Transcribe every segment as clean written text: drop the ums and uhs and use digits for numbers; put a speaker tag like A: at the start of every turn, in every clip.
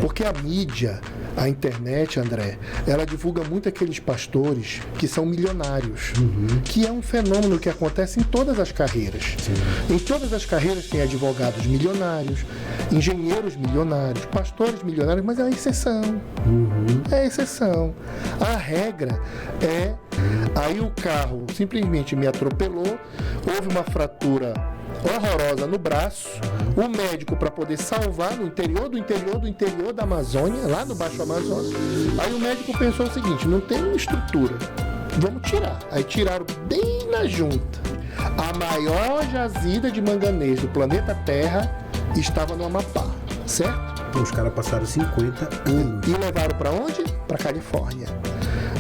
A: Porque a mídia, a internet, André, ela divulga muito aqueles pastores que são milionários, que é um fenômeno que acontece em todas as carreiras. Em todas as carreiras tem advogados milionários, engenheiros milionários, pastores milionários, mas é a exceção. É a exceção. A regra é, aí o carro simplesmente me atropelou, houve uma fratura horrorosa no braço, o médico, para poder salvar no interior da Amazônia, lá no Baixo Amazonas, aí o médico pensou o seguinte: não tem estrutura, vamos tirar. Aí tiraram bem na junta. A maior jazida de manganês do planeta Terra estava no Amapá, certo?
B: Os caras passaram 50 anos.
A: E levaram para onde? Para Califórnia.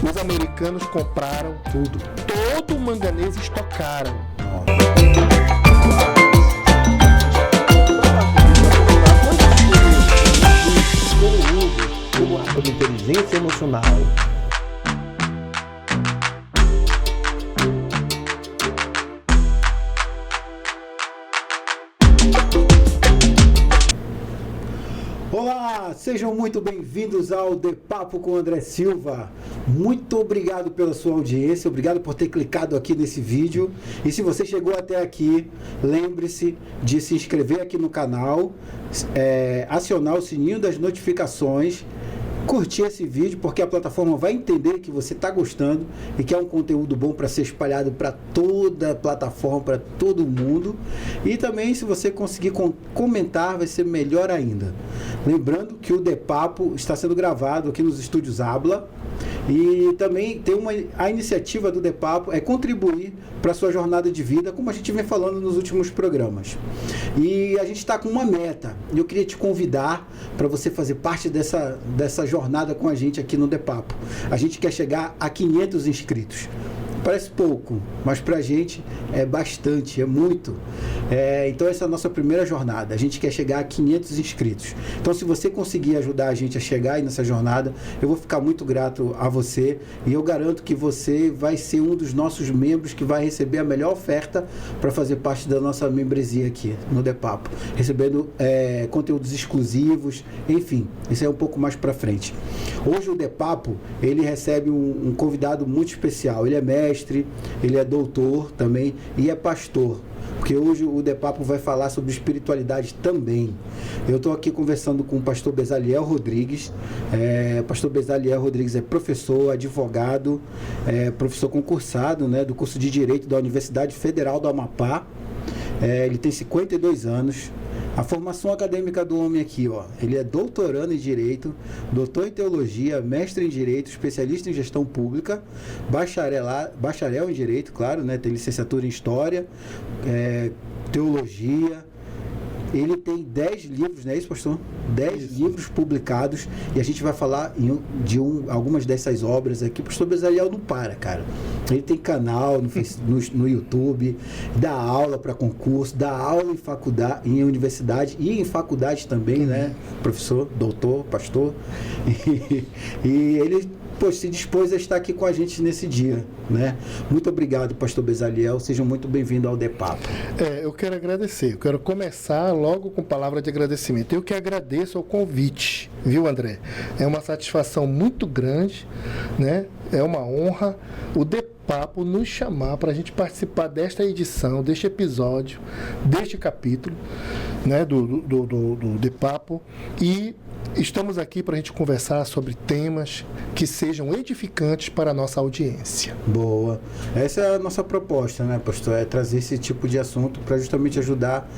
A: Os americanos compraram tudo. Todo o manganês estocaram.
B: Como sobre inteligência emocional. Olá, sejam muito bem-vindos ao De Papo com André Silva. Muito obrigado pela sua audiência, obrigado por ter clicado aqui nesse vídeo. E se você chegou até aqui, lembre-se de se inscrever aqui no canal, acionar o sininho das notificações, curtir esse vídeo, porque a plataforma vai entender que você está gostando e que é um conteúdo bom para ser espalhado para toda a plataforma, para todo mundo. E também, se você conseguir comentar, vai ser melhor ainda. Lembrando que o De Papo está sendo gravado aqui nos estúdios Habla. E também tem a iniciativa do De Papo é contribuir para a sua jornada de vida, como a gente vem falando nos últimos programas. E a gente está com uma meta, e eu queria te convidar para você fazer parte dessa jornada com a gente aqui no De Papo. A gente quer chegar a 500 inscritos. Parece pouco, mas pra gente é bastante, é muito. Então essa é a nossa primeira jornada. A gente quer chegar a 500 inscritos. Então, se você conseguir ajudar a gente a chegar aí nessa jornada, eu vou ficar muito grato a você. E eu garanto que você vai ser um dos nossos membros que vai receber a melhor oferta para fazer parte da nossa membresia aqui no De Papo. Recebendo conteúdos exclusivos, enfim, isso é um pouco mais pra frente. Hoje o De Papo, ele recebe um convidado muito especial. Ele é mestre, ele é doutor também e é pastor, porque hoje o De Papo vai falar sobre espiritualidade também. Eu estou aqui conversando com o pastor Bezaliel Rodrigues. Pastor Bezaliel Rodrigues é professor, advogado, professor concursado, né, do curso de Direito da Universidade Federal do Amapá. Ele tem 52 anos. A formação acadêmica do homem aqui, ó, ele é doutorando em Direito, doutor em Teologia, mestre em Direito, especialista em Gestão Pública, bacharel em Direito, claro, né, tem licenciatura em História, Teologia. Ele tem 10 livros, não é isso, pastor? 10 livros publicados, e a gente vai falar de algumas dessas obras aqui. O pastor Bezaliel não para, cara. Ele tem canal no YouTube, dá aula para concurso, dá aula em faculdade, em universidade e em faculdade também, né? Professor, doutor, pastor. E ele se dispôs a estar aqui com a gente nesse dia, né? Muito obrigado, pastor Bezaliel. Sejam muito bem-vindos ao De Papo.
A: Eu quero agradecer. Eu quero começar logo com palavra de agradecimento. Eu que agradeço ao convite, viu, André? É uma satisfação muito grande, né? É uma honra o De Papo nos chamar para a gente participar desta edição, deste episódio, deste capítulo, né, do De Papo. E estamos aqui para a gente conversar sobre temas que sejam edificantes para a nossa audiência.
B: Boa. Essa é a nossa proposta, né, pastor? É trazer esse tipo de assunto para justamente ajudar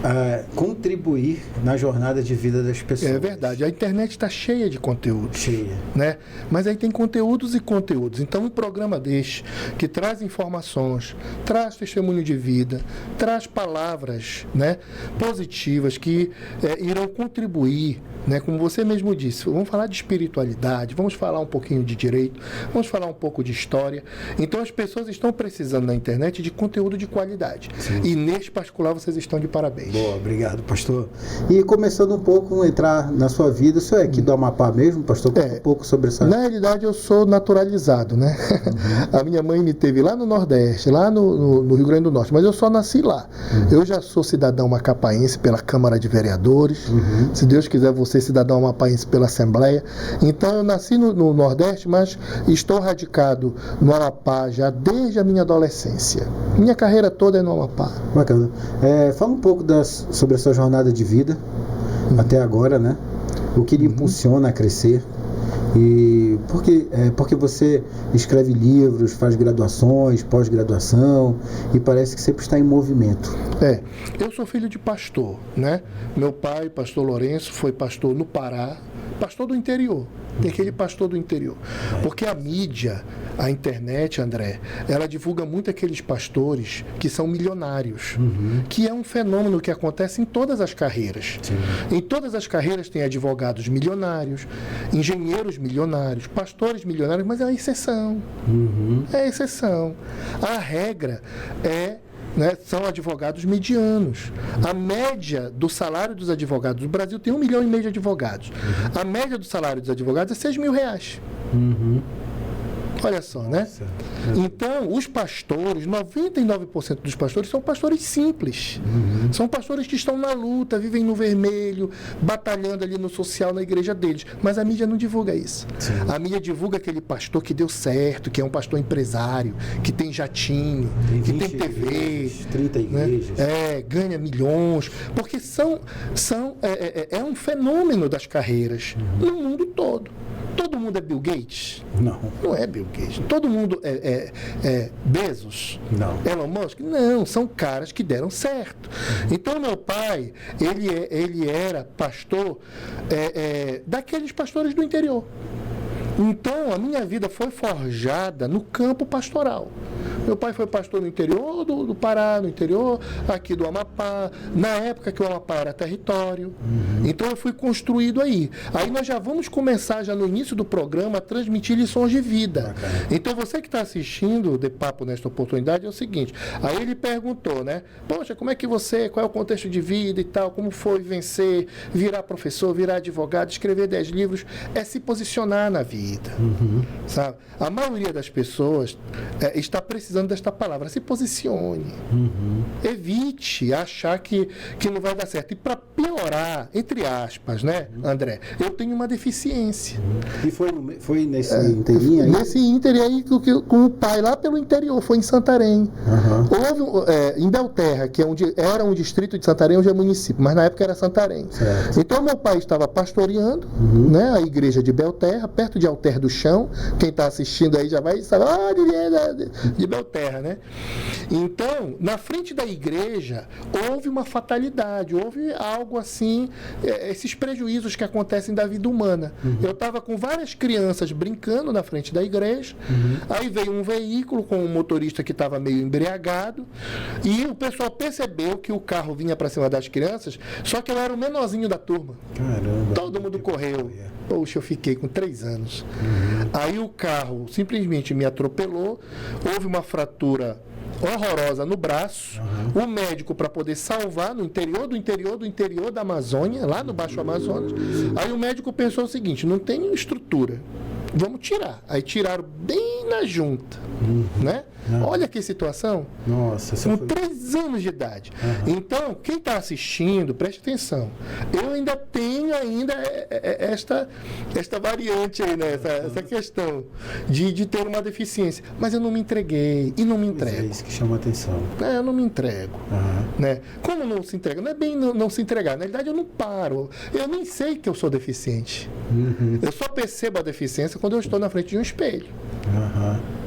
B: a contribuir na jornada de vida das pessoas.
A: É verdade. A internet está cheia de conteúdos.
B: Cheia.
A: Né? Mas aí tem conteúdos e conteúdos. Então, um programa deste, que traz informações, traz testemunho de vida, traz palavras, né, positivas que irão contribuir, né, como você mesmo disse, vamos falar de espiritualidade, vamos falar um pouquinho de direito, vamos falar um pouco de história. Então as pessoas estão precisando na internet de conteúdo de qualidade. Sim. E neste particular vocês estão de parabéns.
B: Boa, obrigado, pastor. E começando um pouco a entrar na sua vida, o senhor é aqui do Amapá mesmo, pastor? Conta um pouco sobre essa...
A: Na realidade eu sou naturalizado, né? A minha mãe me teve lá no Nordeste, lá no Rio Grande do Norte, mas eu só nasci lá. Eu já sou cidadão macapaense pela Câmara de Vereadores. Se Deus quiser, você ser cidadão amapaense pela Assembleia. Então eu nasci no Nordeste, mas estou radicado no Amapá já desde a minha adolescência. Minha carreira toda é no Amapá.
B: Bacana. Fala um pouco sobre a sua jornada de vida até agora, né? O que lhe impulsiona a crescer? E porque você escreve livros, faz graduações, pós-graduação e parece que sempre está em movimento.
A: Eu sou filho de pastor, né? Meu pai, pastor Lourenço, foi pastor no Pará, pastor do interior. Tem aquele pastor do interior. Porque a mídia, a internet, André, ela divulga muito aqueles pastores que são milionários, que é um fenômeno que acontece em todas as carreiras.
B: Sim.
A: Em todas as carreiras tem advogados milionários, engenheiros milionários, pastores milionários, mas é uma exceção. É a exceção. A regra são advogados medianos. A média do salário dos advogados do Brasil tem 1,5 milhão de advogados. A média do salário dos advogados é R$6.000. Olha só, né? Então, os pastores, 99% dos pastores são pastores simples. São pastores que estão na luta, vivem no vermelho, batalhando ali no social, na igreja deles. Mas a mídia não divulga isso.
B: Sim.
A: A mídia divulga aquele pastor que deu certo, que é um pastor empresário, que tem jatinho, que tem TV.
B: Igrejas, 30 igrejas.
A: Né? Ganha milhões. Porque é um fenômeno das carreiras no mundo todo. Todo mundo é Bill Gates? Não é Bill Gates. Todo mundo é Bezos?
B: Não.
A: Elon Musk? Não, são caras que deram certo. Então, meu pai, ele era pastor daqueles pastores do interior. Então, a minha vida foi forjada no campo pastoral. Meu pai foi pastor no interior do Pará, no interior aqui do Amapá, na época que o Amapá era território. Então eu fui construído aí. Aí nós já vamos começar, já no início do programa, a transmitir lições de vida. Então você que está assistindo o De Papo nesta oportunidade é o seguinte, aí ele perguntou, né? Poxa, como é que qual é o contexto de vida e tal, como foi vencer, virar professor, virar advogado, escrever 10 livros, é se posicionar na vida. Sabe? A maioria das pessoas está precisando desta palavra, se posicione. Evite achar que não vai dar certo. E para piorar, entre aspas, né, André, eu tenho uma deficiência.
B: E foi nesse inteirinho aí?
A: Nesse ínter aí com o pai lá pelo interior, foi em Santarém. Houve em Belterra, que era um distrito de Santarém, hoje é município, mas na época era Santarém.
B: Certo.
A: Então meu pai estava pastoreando, né, a igreja de Belterra, perto de Alter do Chão. Quem está assistindo aí já vai saber, de Belterra, né? Então, na frente da igreja, houve uma fatalidade, houve algo assim, esses prejuízos que acontecem da vida humana. Eu estava com várias crianças brincando na frente da igreja, aí veio um veículo com um motorista que estava meio embriagado, e o pessoal percebeu que o carro vinha para cima das crianças, só que eu era o menorzinho da turma.
B: Caramba.
A: Todo mundo correu. Poxa, eu fiquei com 3 anos. Aí o carro simplesmente me atropelou, houve uma fratura horrorosa no braço. O médico, para poder salvar no interior da Amazônia, lá no Baixo Amazonas, aí o médico pensou o seguinte, não tem estrutura, vamos tirar. Aí tiraram bem na junta, né? Olha que situação.
B: Nossa,
A: com 3 anos de idade. Então, quem está assistindo, preste atenção. Eu ainda tenho esta variante aí, né? Essa questão de ter uma deficiência. Mas eu não me entreguei e não me entrego.
B: É isso que chama a atenção.
A: Eu não me entrego. Né? Como não se entrega? Não é bem não se entregar. Na verdade, eu não paro. Eu nem sei que eu sou deficiente. Eu só percebo a deficiência quando eu estou na frente de um espelho.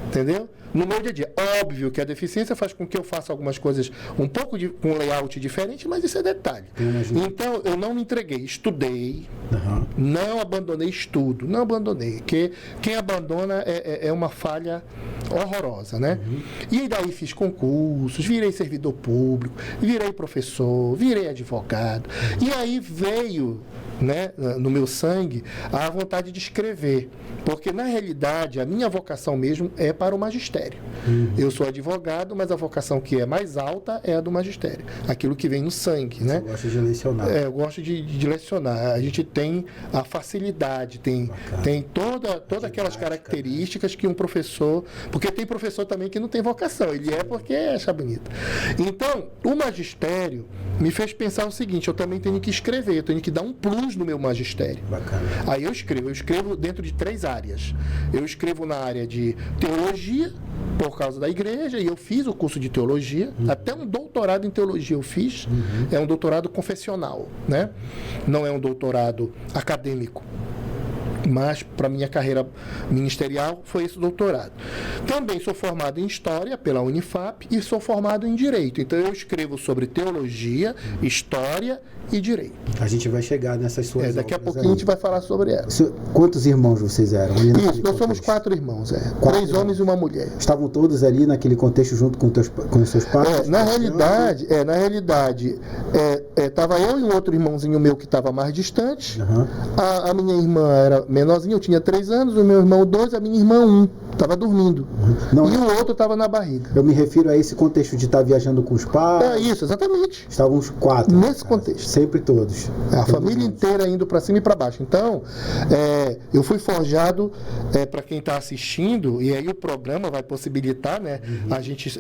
A: Entendeu? No meu dia a dia. Óbvio que a deficiência faz com que eu faça algumas coisas um pouco com layout diferente, mas isso é detalhe. Então, eu não me entreguei. Estudei, não abandonei estudo, não abandonei. Porque quem abandona é uma falha horrorosa, né? E daí fiz concursos, virei servidor público, virei professor, virei advogado. E aí veio, né, no meu sangue a vontade de escrever. Porque, na realidade, a minha vocação mesmo é para o magistério. Eu sou advogado, mas a vocação que é mais alta é a do magistério. Aquilo que vem no sangue, né?
B: Você gosta de lecionar.
A: Eu gosto de lecionar. A gente tem a facilidade, tem todas aquelas características que um professor... Porque tem professor também que não tem vocação. Ele porque acha bonito. Então, o magistério me fez pensar o seguinte, eu também tenho que escrever, eu tenho que dar um plus desafios no meu magistério.
B: Bacana.
A: Aí eu escrevo dentro de 3 áreas. Eu escrevo na área de teologia, por causa da igreja, e eu fiz o curso de teologia, até um doutorado em teologia eu fiz, é um doutorado confessional, né? Não é um doutorado acadêmico. Mas para minha carreira ministerial foi esse doutorado. Também sou formado em História pela Unifap e sou formado em Direito. Então eu escrevo sobre teologia, História e Direito.
B: A gente vai chegar nessas suas
A: Daqui a
B: obras
A: pouquinho
B: aí.
A: a gente vai falar sobre ela.
B: Quantos irmãos vocês eram? Ali naquele
A: Isso, nós somos
B: contexto?
A: 4 irmãos,
B: 4
A: 3 homens e uma mulher.
B: Estavam todos ali naquele contexto junto com os seus pais?
A: Na realidade, estava eu e um outro irmãozinho meu que estava mais distante.
B: Aham.
A: A minha irmã era menorzinha, eu tinha 3 anos, o meu irmão 2, a minha irmã 1. Estava dormindo.
B: Não,
A: E o outro estava na barriga.
B: eu me refiro a esse contexto de estar viajando com os pais.
A: É isso, exatamente.
B: Estavam os 4.
A: Nesse contexto.
B: Sempre todos.
A: A família inteira indo para cima e para baixo. Então, eu fui forjado, para quem está assistindo, e aí o programa vai possibilitar, né, a gente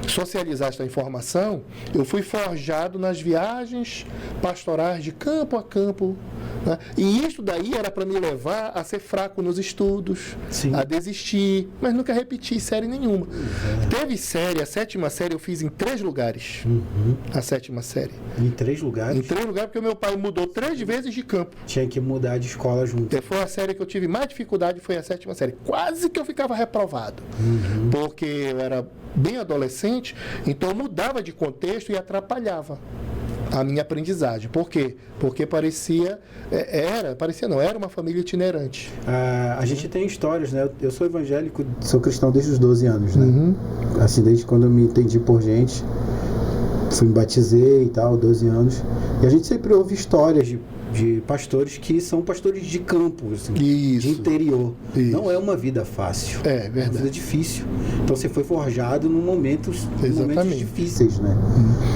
A: socializar essa informação. Eu fui forjado nas viagens pastorais de campo a campo, né? E isso daí era para me levar a ser fraco nos estudos,
B: Sim.
A: a desistir, mas nunca repeti série nenhuma. Teve série, a 7ª série eu fiz em 3 lugares. A 7ª série.
B: Em 3 lugares.
A: Em 3 lugares, porque o meu pai mudou 3 vezes de campo.
B: Tinha que mudar de escola junto.
A: Foi a série que eu tive mais dificuldade, foi a 7ª série. Quase que eu ficava reprovado. Porque eu era bem adolescente, então eu mudava de contexto e atrapalhava a minha aprendizagem. Por quê? Porque era uma família itinerante.
B: A gente tem histórias, né? Eu sou evangélico, sou cristão desde os 12 anos, né? Assim, desde quando eu me entendi por gente. Fui me batizei e tal, 12 anos. E a gente sempre ouve histórias de pastores que são pastores de campo, assim,
A: Isso.
B: de interior.
A: Isso.
B: Não é uma vida fácil.
A: É
B: É uma
A: verdade.
B: vida difícil. Então você foi forjado em momentos
A: Exatamente.
B: difíceis, né?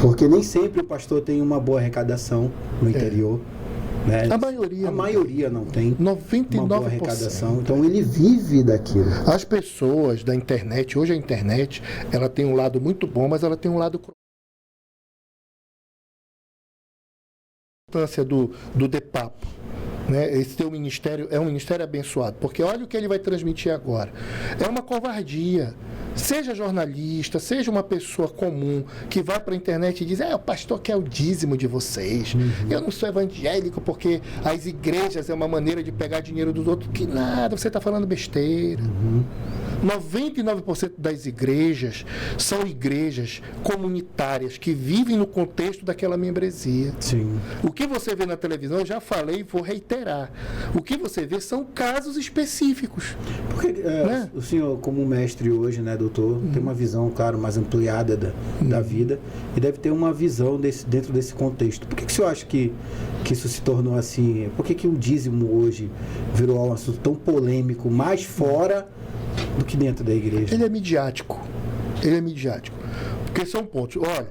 B: Porque nem sempre o pastor tem uma boa arrecadação no interior. Né?
A: A maioria
B: não tem
A: 99%.
B: uma boa arrecadação. Então ele vive daquilo.
A: As pessoas da internet, hoje a internet, ela tem um lado muito bom, mas ela tem um lado do DEPAPO, né? Esse teu ministério é um ministério abençoado, porque olha o que ele vai transmitir agora. É uma covardia. Seja jornalista, seja uma pessoa comum que vai para a internet e diz: o pastor quer o dízimo de vocês. Eu não sou evangélico porque as igrejas é uma maneira de pegar dinheiro dos outros. Que nada, você está falando besteira. 99% das igrejas são igrejas comunitárias que vivem no contexto daquela membresia.
B: Sim.
A: O que você vê na televisão, eu já falei e vou reiterar. O que você vê são casos específicos.
B: Porque
A: Né?
B: o senhor, como mestre hoje, né, doutor, tem uma visão, claro, mais ampliada da vida e deve ter uma visão dentro desse contexto. Por que o senhor acha que isso se tornou assim? Por que o dízimo hoje virou um assunto tão polêmico, mais fora do que dentro da igreja?
A: Ele é midiático. Porque são pontos. Olha,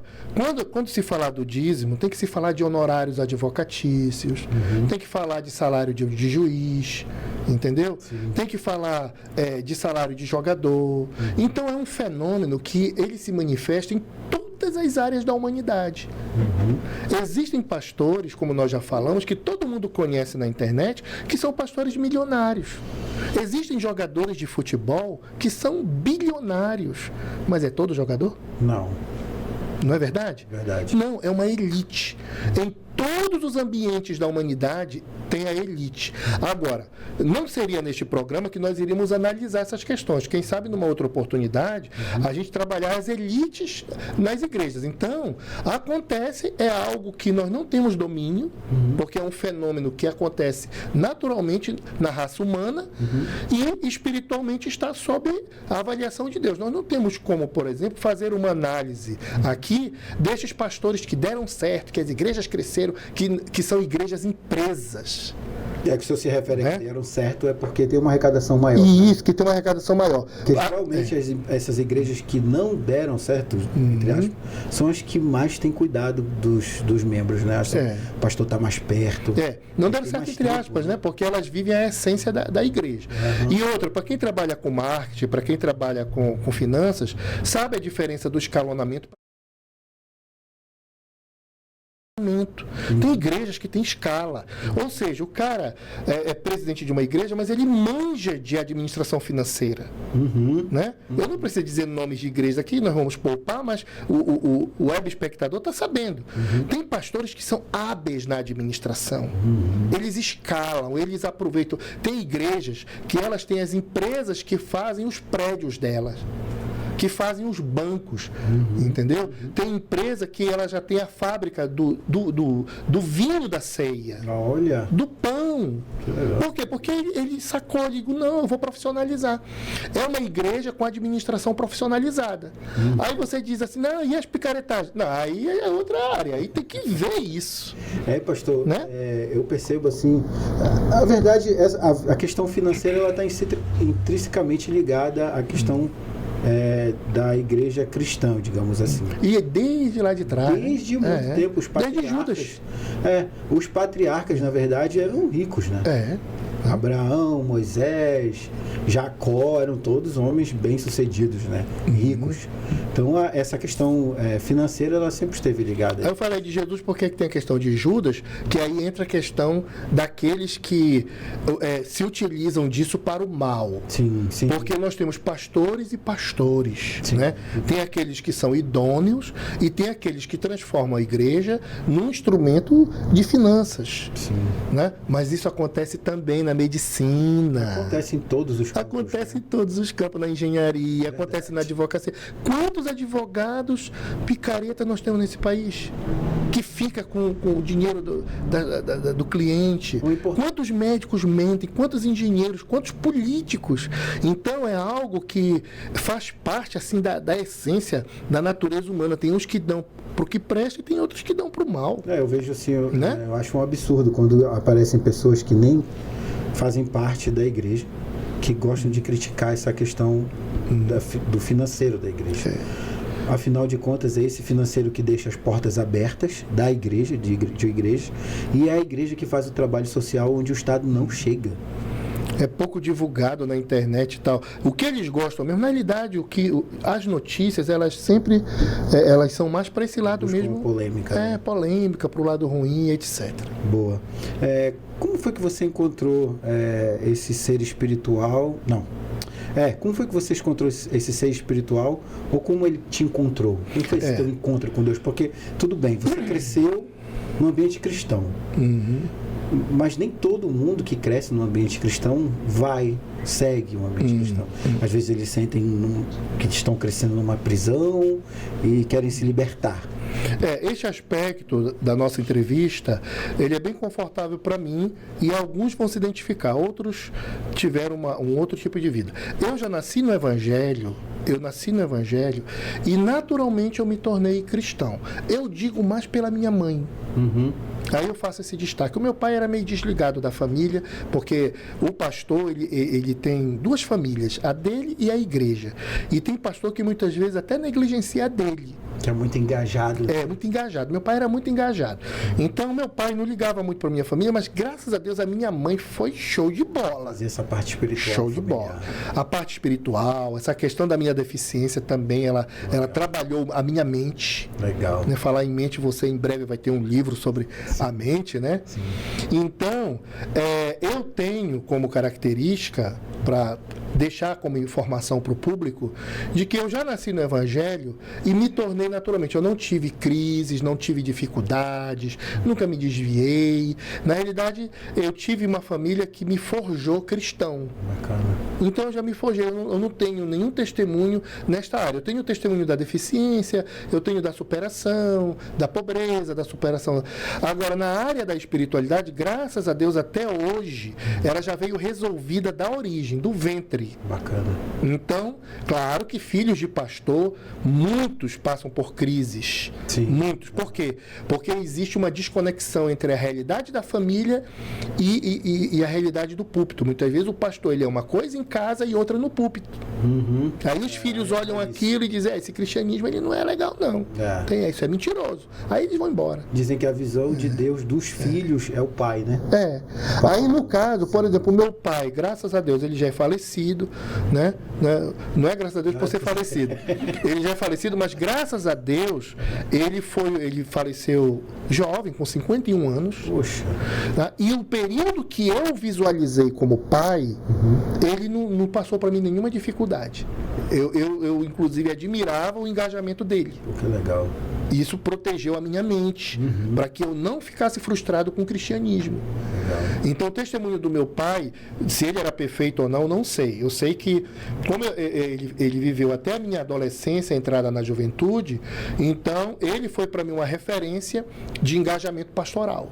A: quando se falar do dízimo, tem que se falar de honorários advocatícios, tem que falar de salário de juiz, entendeu?
B: Sim.
A: Tem que falar de salário de jogador. Então é um fenômeno que ele se manifesta em todas as áreas da humanidade. Existem pastores, como nós já falamos, que todo mundo conhece na internet, que são pastores milionários. Existem jogadores de futebol que são bilionários. Mas é todo jogador?
B: Não.
A: Não é verdade?
B: Verdade.
A: Não, é uma elite. Em todos os ambientes da humanidade tem a elite. Agora, não seria neste programa que nós iríamos analisar essas questões. Quem sabe numa outra oportunidade a gente trabalhar as elites nas igrejas. Então, acontece, é algo que nós não temos domínio, porque é um fenômeno que acontece naturalmente na raça humana e espiritualmente está sob a avaliação de Deus. Nós não temos como, por exemplo, fazer uma análise aqui destes pastores que deram certo, que as igrejas cresceram, que são igrejas empresas.
B: É que o senhor se refere
A: Né?
B: a que deram certo é porque tem uma arrecadação maior.
A: E isso, que tem uma arrecadação maior.
B: Porque geralmente essas igrejas que não deram certo, entre aspas, são as que mais têm cuidado dos membros, né? Acho que o pastor está mais perto.
A: Não deram
B: Tem
A: certo
B: mais
A: entre
B: tempo,
A: aspas, né? Porque elas vivem a essência da igreja. E outra, para quem trabalha com marketing, para quem trabalha com finanças, sabe a diferença do escalonamento Tem igrejas que têm escala. Ou seja, o cara é presidente de uma igreja, mas ele manja de administração financeira. Né? Eu não preciso dizer nomes de igreja aqui, nós vamos poupar, mas o web espectador está sabendo. Tem pastores que são hábeis na administração. Eles escalam, eles aproveitam. Tem igrejas que elas têm as empresas que fazem os prédios delas, que fazem os bancos, entendeu? Tem empresa que ela já tem a fábrica do vinho da ceia,
B: Olha.
A: do pão. Por quê? Porque ele sacou, digo, não, eu vou profissionalizar. É uma igreja com administração profissionalizada. Aí você diz assim, não, e as picaretagens? Não, aí é outra área, aí tem que ver isso.
B: Pastor,
A: né?
B: Eu percebo assim, a verdade, a questão financeira ela está intrinsecamente ligada à questão da igreja cristã, digamos assim.
A: E desde lá de trás.
B: Desde muito tempo, os patriarcas. Desde Judas. Os patriarcas, na verdade, eram ricos, né? Abraão, Moisés, Jacó, eram todos homens bem-sucedidos, né? Ricos. Então, essa questão financeira, ela sempre esteve ligada.
A: Eu falei de Jesus porque tem a questão de Judas, que aí entra a questão daqueles que se utilizam disso para o mal.
B: Sim.
A: Porque nós temos pastores e pastores, né? Tem aqueles que são idôneos e tem aqueles que transformam a igreja num instrumento de finanças. Né? Mas isso acontece também na medicina.
B: Acontece em todos os campos.
A: Acontece em todos os campos, na engenharia, acontece na advocacia. Quantos advogados picareta nós temos nesse país? Que fica com o dinheiro do cliente. Quantos médicos mentem? Quantos engenheiros? Quantos políticos? Então é algo que faz parte assim da essência da natureza humana. Tem uns que dão para o que presta e tem outros que dão para o mal.
B: Eu vejo assim, eu acho um absurdo quando aparecem pessoas que nem fazem parte da igreja, que gostam de criticar essa questão do financeiro da igreja. Afinal de contas, é esse financeiro que deixa as portas abertas da igreja, de igreja, e é a igreja que faz o trabalho social onde o Estado não chega.
A: É pouco divulgado na internet e tal. O que eles gostam mesmo, na realidade, as notícias, elas sempre elas são mais para esse lado mesmo.
B: Polêmica. Né?
A: Polêmica, para o lado ruim, etc.
B: Boa. Como foi que você encontrou esse ser espiritual? Não. Como foi que você encontrou esse ser espiritual? Ou como ele te encontrou? Como foi esse teu encontro com Deus? Porque, tudo bem, você cresceu no ambiente cristão. Mas nem todo mundo que cresce no ambiente cristão segue o ambiente cristão. Às vezes eles sentem que estão crescendo numa prisão e querem se libertar.
A: Este aspecto da nossa entrevista, ele é bem confortável para mim e alguns vão se identificar, outros tiveram um outro tipo de vida. Eu já nasci no Evangelho, e naturalmente eu me tornei cristão. Eu digo mais pela minha mãe. Aí eu faço esse destaque. O meu pai era meio desligado da família, porque o pastor, ele tem duas famílias, a dele e a igreja. E tem pastor que muitas vezes até negligencia a dele.
B: Que é muito engajado.
A: Muito engajado. Meu pai era muito engajado. Então, meu pai não ligava muito para minha família, mas graças a Deus a minha mãe foi show de bola.
B: Fazer essa parte espiritual.
A: Show de bola. A parte espiritual, essa questão da minha deficiência também, ela trabalhou a minha mente.
B: Legal.
A: Né? Falar em mente, você em breve vai ter um livro sobre a mente, né? Sim. Então, eu tenho como característica, para deixar como informação para o público, de que eu já nasci no Evangelho e me tornei naturalmente. Eu não tive crises, não tive dificuldades, nunca me desviei. Na realidade, eu tive uma família que me forjou cristão.
B: Bacana.
A: Então eu já me forjei, eu não tenho nenhum testemunho nesta área. Eu tenho o testemunho da deficiência, eu tenho da superação, da pobreza, da superação. Agora, na área da espiritualidade, graças a Deus, até hoje, ela já veio resolvida da origem, do ventre.
B: Bacana.
A: Então, claro que filhos de pastor, muitos passam por crises.
B: Sim.
A: Muitos. Por quê? Porque existe uma desconexão entre a realidade da família e a realidade do púlpito. Muitas vezes o pastor ele é uma coisa em casa e outra no púlpito. Aí os filhos olham aquilo e dizem, esse cristianismo ele não é legal, não. Isso é mentiroso. Aí eles vão embora.
B: Dizem que a visão de Deus dos filhos é o pai, né?
A: Aí no caso, por exemplo, o meu pai, graças a Deus, ele já já é falecido, né? Não é graças a Deus por ser falecido. Ele já é falecido, mas graças a Deus, ele faleceu jovem, com 51 anos.
B: Poxa.
A: Tá? E o período que eu visualizei como pai, ele não passou para mim nenhuma dificuldade. Eu, inclusive, admirava o engajamento dele.
B: Que legal.
A: Isso protegeu a minha mente, para que eu não ficasse frustrado com o cristianismo.
B: Legal.
A: Então, o testemunho do meu pai, se ele era perfeito ou não sei. Eu sei que, como ele viveu até a minha adolescência, a entrada na juventude, então, ele foi para mim uma referência de engajamento pastoral.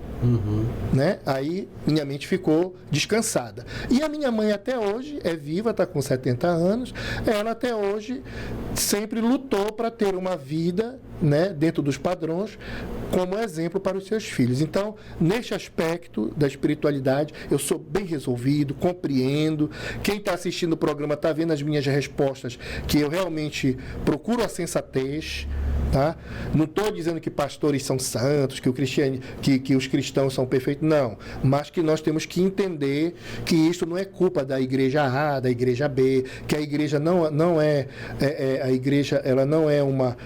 A: Né? Aí, minha mente ficou descansada. E a minha mãe, até hoje, é viva, está com 70 anos, ela até hoje sempre lutou para ter uma vida, né, dentro dos padrões, como exemplo para os seus filhos. Então, neste aspecto da espiritualidade, eu sou bem resolvido, compreendo. Quem está assistindo o programa está vendo as minhas respostas, que eu realmente procuro a sensatez. Tá? Não estou dizendo que pastores são santos, que os cristãos são perfeitos, não. Mas que nós temos que entender que isso não é culpa da igreja A, da igreja B, que a igreja não é a igreja, ela não é uma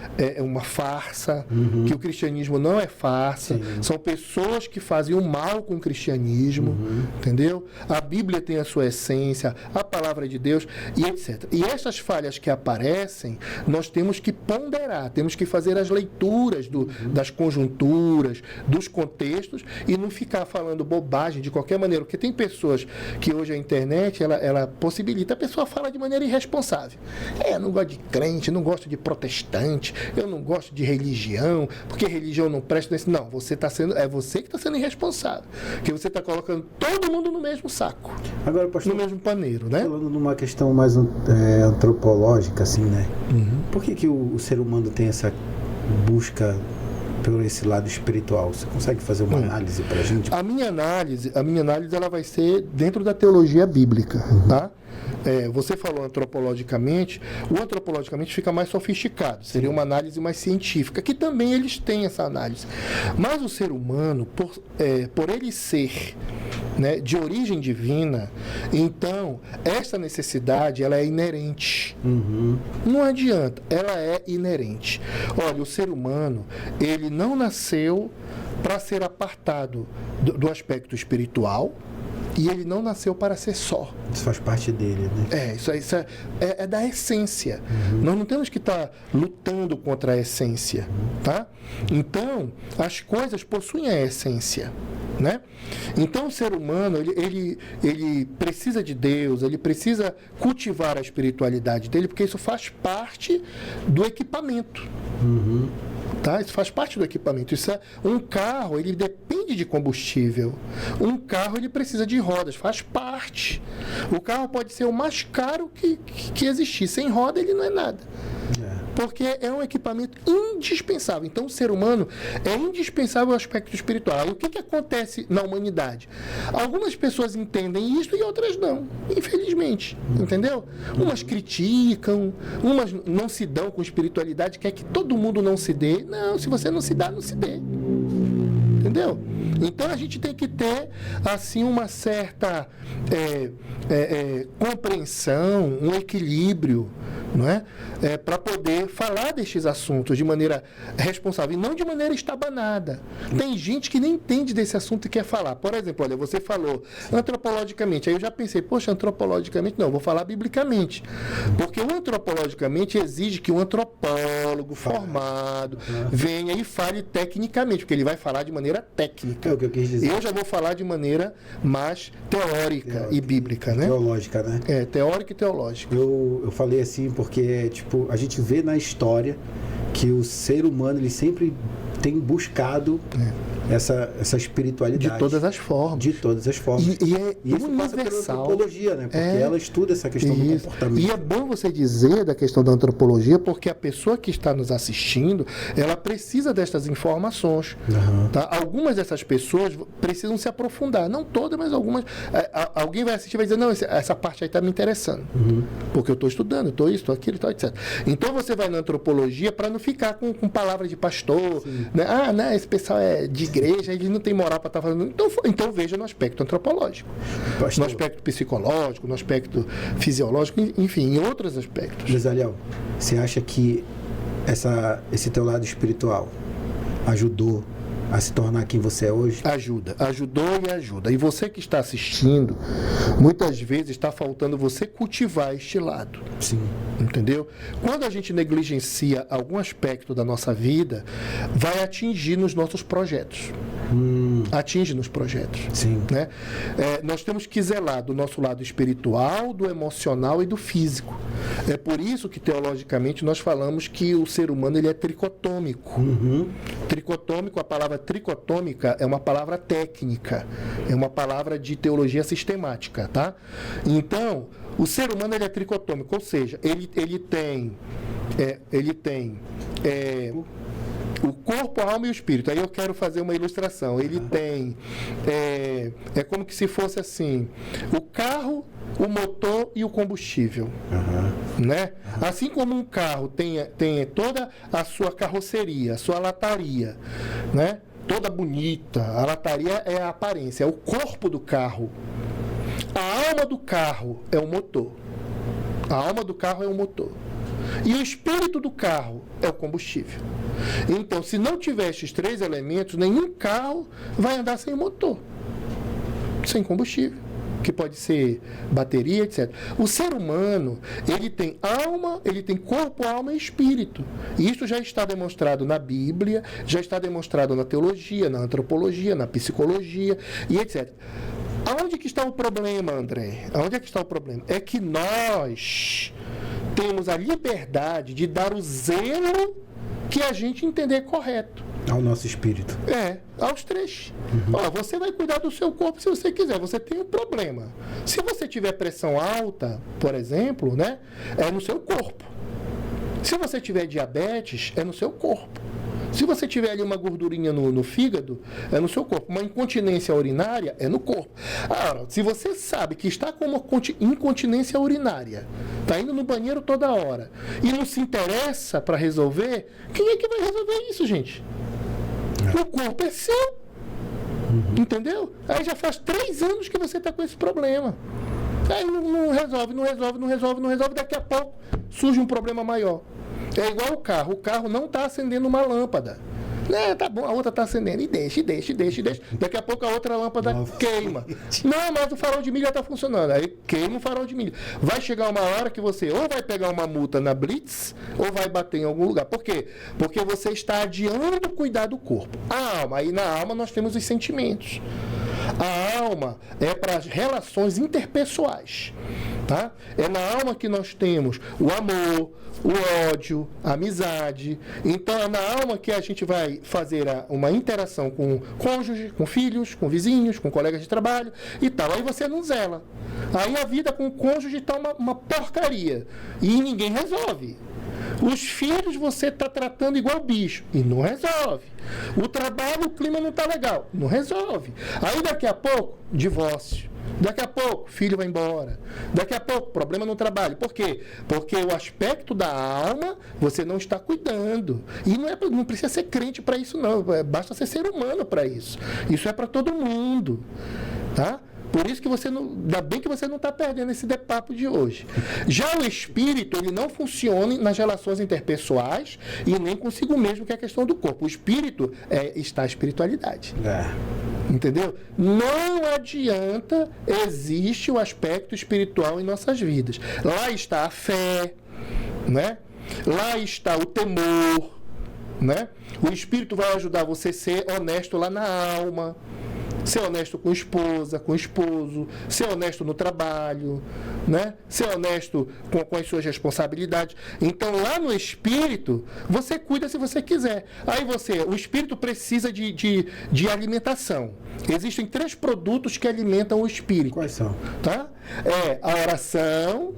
A: farsa, que o cristianismo não é farsa. Sim. São pessoas que fazem o mal com o cristianismo, entendeu? A Bíblia tem a sua essência, a palavra de Deus e etc. E essas falhas que aparecem, nós temos que ponderar, temos que fazer as leituras das conjunturas, dos contextos e não ficar falando bobagem de qualquer maneira, porque tem pessoas que hoje a internet ela possibilita, a pessoa fala de maneira irresponsável. Eu não gosto de crente, não gosto de protestante, eu não gosto de religião, porque religião não presta nesse. Não, é você que está sendo irresponsável, porque você está colocando todo mundo no mesmo saco. Agora, pastor, no mesmo paneiro, né?
B: Falando numa questão mais antropológica, assim, né? Por que o ser humano tem essa busca por esse lado espiritual? Você consegue fazer uma análise para a gente?
A: A minha análise ela vai ser dentro da teologia bíblica, tá? Você falou antropologicamente, o antropologicamente fica mais sofisticado, seria uma análise mais científica, que também eles têm essa análise. Mas o ser humano, por ele ser, né, de origem divina, então essa necessidade ela é inerente. Não adianta, ela é inerente. Olha, o ser humano, ele não nasceu para ser apartado do aspecto espiritual, e ele não nasceu para ser só.
B: Isso faz parte dele, né?
A: Isso é da essência. Nós não temos que estar lutando contra a essência, tá? Então, as coisas possuem a essência, né? Então, o ser humano, ele precisa de Deus, ele precisa cultivar a espiritualidade dele, porque isso faz parte do equipamento. Tá? Isso faz parte do equipamento. Um carro, ele depende de combustível. Um carro, ele precisa de rodas, faz parte. O carro pode ser o mais caro que existir. Sem roda, ele não é nada. Porque é um equipamento indispensável. Então, o ser humano é indispensável ao aspecto espiritual. E o que acontece na humanidade? Algumas pessoas entendem isso e outras não, infelizmente. Entendeu? Umas criticam, umas não se dão com espiritualidade, quer que todo mundo não se dê. Não, se você não se dá, não se dê. Entendeu? Então, a gente tem que ter, assim, uma certa compreensão, um equilíbrio, não é? Para poder falar destes assuntos de maneira responsável e não de maneira estabanada. Tem gente que nem entende desse assunto e quer falar. Por exemplo, olha, você falou antropologicamente, aí eu já pensei, poxa, antropologicamente, não, vou falar biblicamente. Porque o antropologicamente exige que um antropólogo formado venha e fale tecnicamente, porque ele vai falar de maneira técnica.
B: É o que eu quis dizer.
A: Eu já vou falar de maneira mais teórica e bíblica, né?
B: Teológica, né?
A: Teórica e teológica.
B: Eu falei assim porque, tipo, a gente vê na história que o ser humano, ele sempre tem buscado essa espiritualidade.
A: De todas as formas.
B: De todas as formas.
A: E é
B: isso
A: universal.
B: Passa pela antropologia, né? Porque ela estuda essa questão do comportamento.
A: E é bom você dizer da questão da antropologia, porque a pessoa que está nos assistindo, ela precisa destas informações. Tá? Algumas dessas pessoas precisam se aprofundar. Não todas, mas algumas. Alguém vai assistir e vai dizer, não, essa parte aí está me interessando. Porque eu estou estudando, estou isso, estou aquilo, etc. Então você vai na antropologia para não ficar com palavras de pastor, né? Esse pessoal é de igreja, eles não têm moral para estar fazendo. Então veja no aspecto antropológico,
B: Pastor,
A: no aspecto psicológico, no aspecto fisiológico, enfim, em outros aspectos.
B: Gisaliel, você acha que esse teu lado espiritual ajudou a se tornar quem você é hoje?
A: Ajudou e ajuda. E você que está assistindo, muitas vezes está faltando você cultivar este lado.
B: Sim.
A: Entendeu? Quando a gente negligencia algum aspecto da nossa vida, vai atingir nos nossos projetos. Atinge nos projetos.
B: Sim.
A: Né? Nós temos que zelar do nosso lado espiritual, do emocional e do físico. É por isso que, teologicamente, nós falamos que o ser humano ele é tricotômico. Tricotômico, a palavra tricotômica é uma palavra técnica, é uma palavra de teologia sistemática, tá? Então, o ser humano ele é tricotômico, ou seja, ele tem o corpo, a alma e o espírito. Aí eu quero fazer uma ilustração. Ele tem, é como que se fosse assim, o carro, o motor e o combustível. Né? Assim como um carro tem toda a sua carroceria, a sua lataria, né? Toda bonita. A lataria é a aparência, é o corpo do carro. A alma do carro é o motor. A alma do carro é o motor. E o espírito do carro é o combustível. Então, se não tiver estes três elementos, nenhum carro vai andar sem motor, sem combustível, que pode ser bateria, etc. O ser humano, ele tem alma, ele tem corpo, alma e espírito. E isso já está demonstrado na Bíblia, já está demonstrado na teologia, na antropologia, na psicologia e etc. Aonde que está o problema, André? Aonde é que está o problema? É que nós temos a liberdade de dar o zelo que a gente entender correto.
B: Ao nosso espírito.
A: Aos três. Ó, você vai cuidar do seu corpo se você quiser. Você tem um problema. Se você tiver pressão alta, por exemplo, né, é no seu corpo. Se você tiver diabetes, é no seu corpo. Se você tiver ali uma gordurinha no fígado, é no seu corpo. Uma incontinência urinária é no corpo. Agora, se você sabe que está com uma incontinência urinária, está indo no banheiro toda hora, e não se interessa para resolver, quem é que vai resolver isso, gente? O corpo é seu. Entendeu? Aí já faz 3 anos que você está com esse problema. Aí não resolve. Daqui a pouco surge um problema maior. É igual o carro. O carro não está acendendo uma lâmpada. Tá bom, a outra está acendendo. E deixa. Daqui a pouco a outra lâmpada queima. Não, mas o farol de milha está funcionando. Aí queima o farol de milha. Vai chegar uma hora que você ou vai pegar uma multa na Blitz ou vai bater em algum lugar. Por quê? Porque você está adiando cuidar do corpo. A alma. Aí na alma nós temos os sentimentos. A alma é para as relações interpessoais. Tá? É na alma que nós temos o amor, o ódio, a amizade. Então é na alma que a gente vai fazer uma interação com o cônjuge, com filhos, com vizinhos, com colegas de trabalho e tal. Aí você não zela. Aí a vida com o cônjuge está uma porcaria. E ninguém resolve. Os filhos você está tratando igual bicho e não resolve. O trabalho, o clima não está legal, não resolve. Aí daqui a pouco, divórcio. Daqui a pouco, filho vai embora. Daqui a pouco, problema no trabalho. Por quê? Porque o aspecto da alma você não está cuidando. E não precisa ser crente para isso, não. Basta ser ser humano para isso. Isso é para todo mundo. Tá? Por isso que você não. Ainda bem que você não está perdendo esse papo de hoje. Já o espírito, ele não funciona nas relações interpessoais e nem consigo mesmo, que é a questão do corpo. O espírito está a espiritualidade. Entendeu? Não adianta, existe o aspecto espiritual em nossas vidas. Lá está a fé, né? Lá está o temor, né? O espírito vai ajudar você a ser honesto lá na alma. Ser honesto com a esposa, com o esposo, ser honesto no trabalho, né? Ser honesto com as suas responsabilidades. Então, lá no espírito, você cuida se você quiser. Aí o espírito precisa de alimentação. Existem 3 produtos que alimentam o espírito.
B: Quais são?
A: Tá? A oração,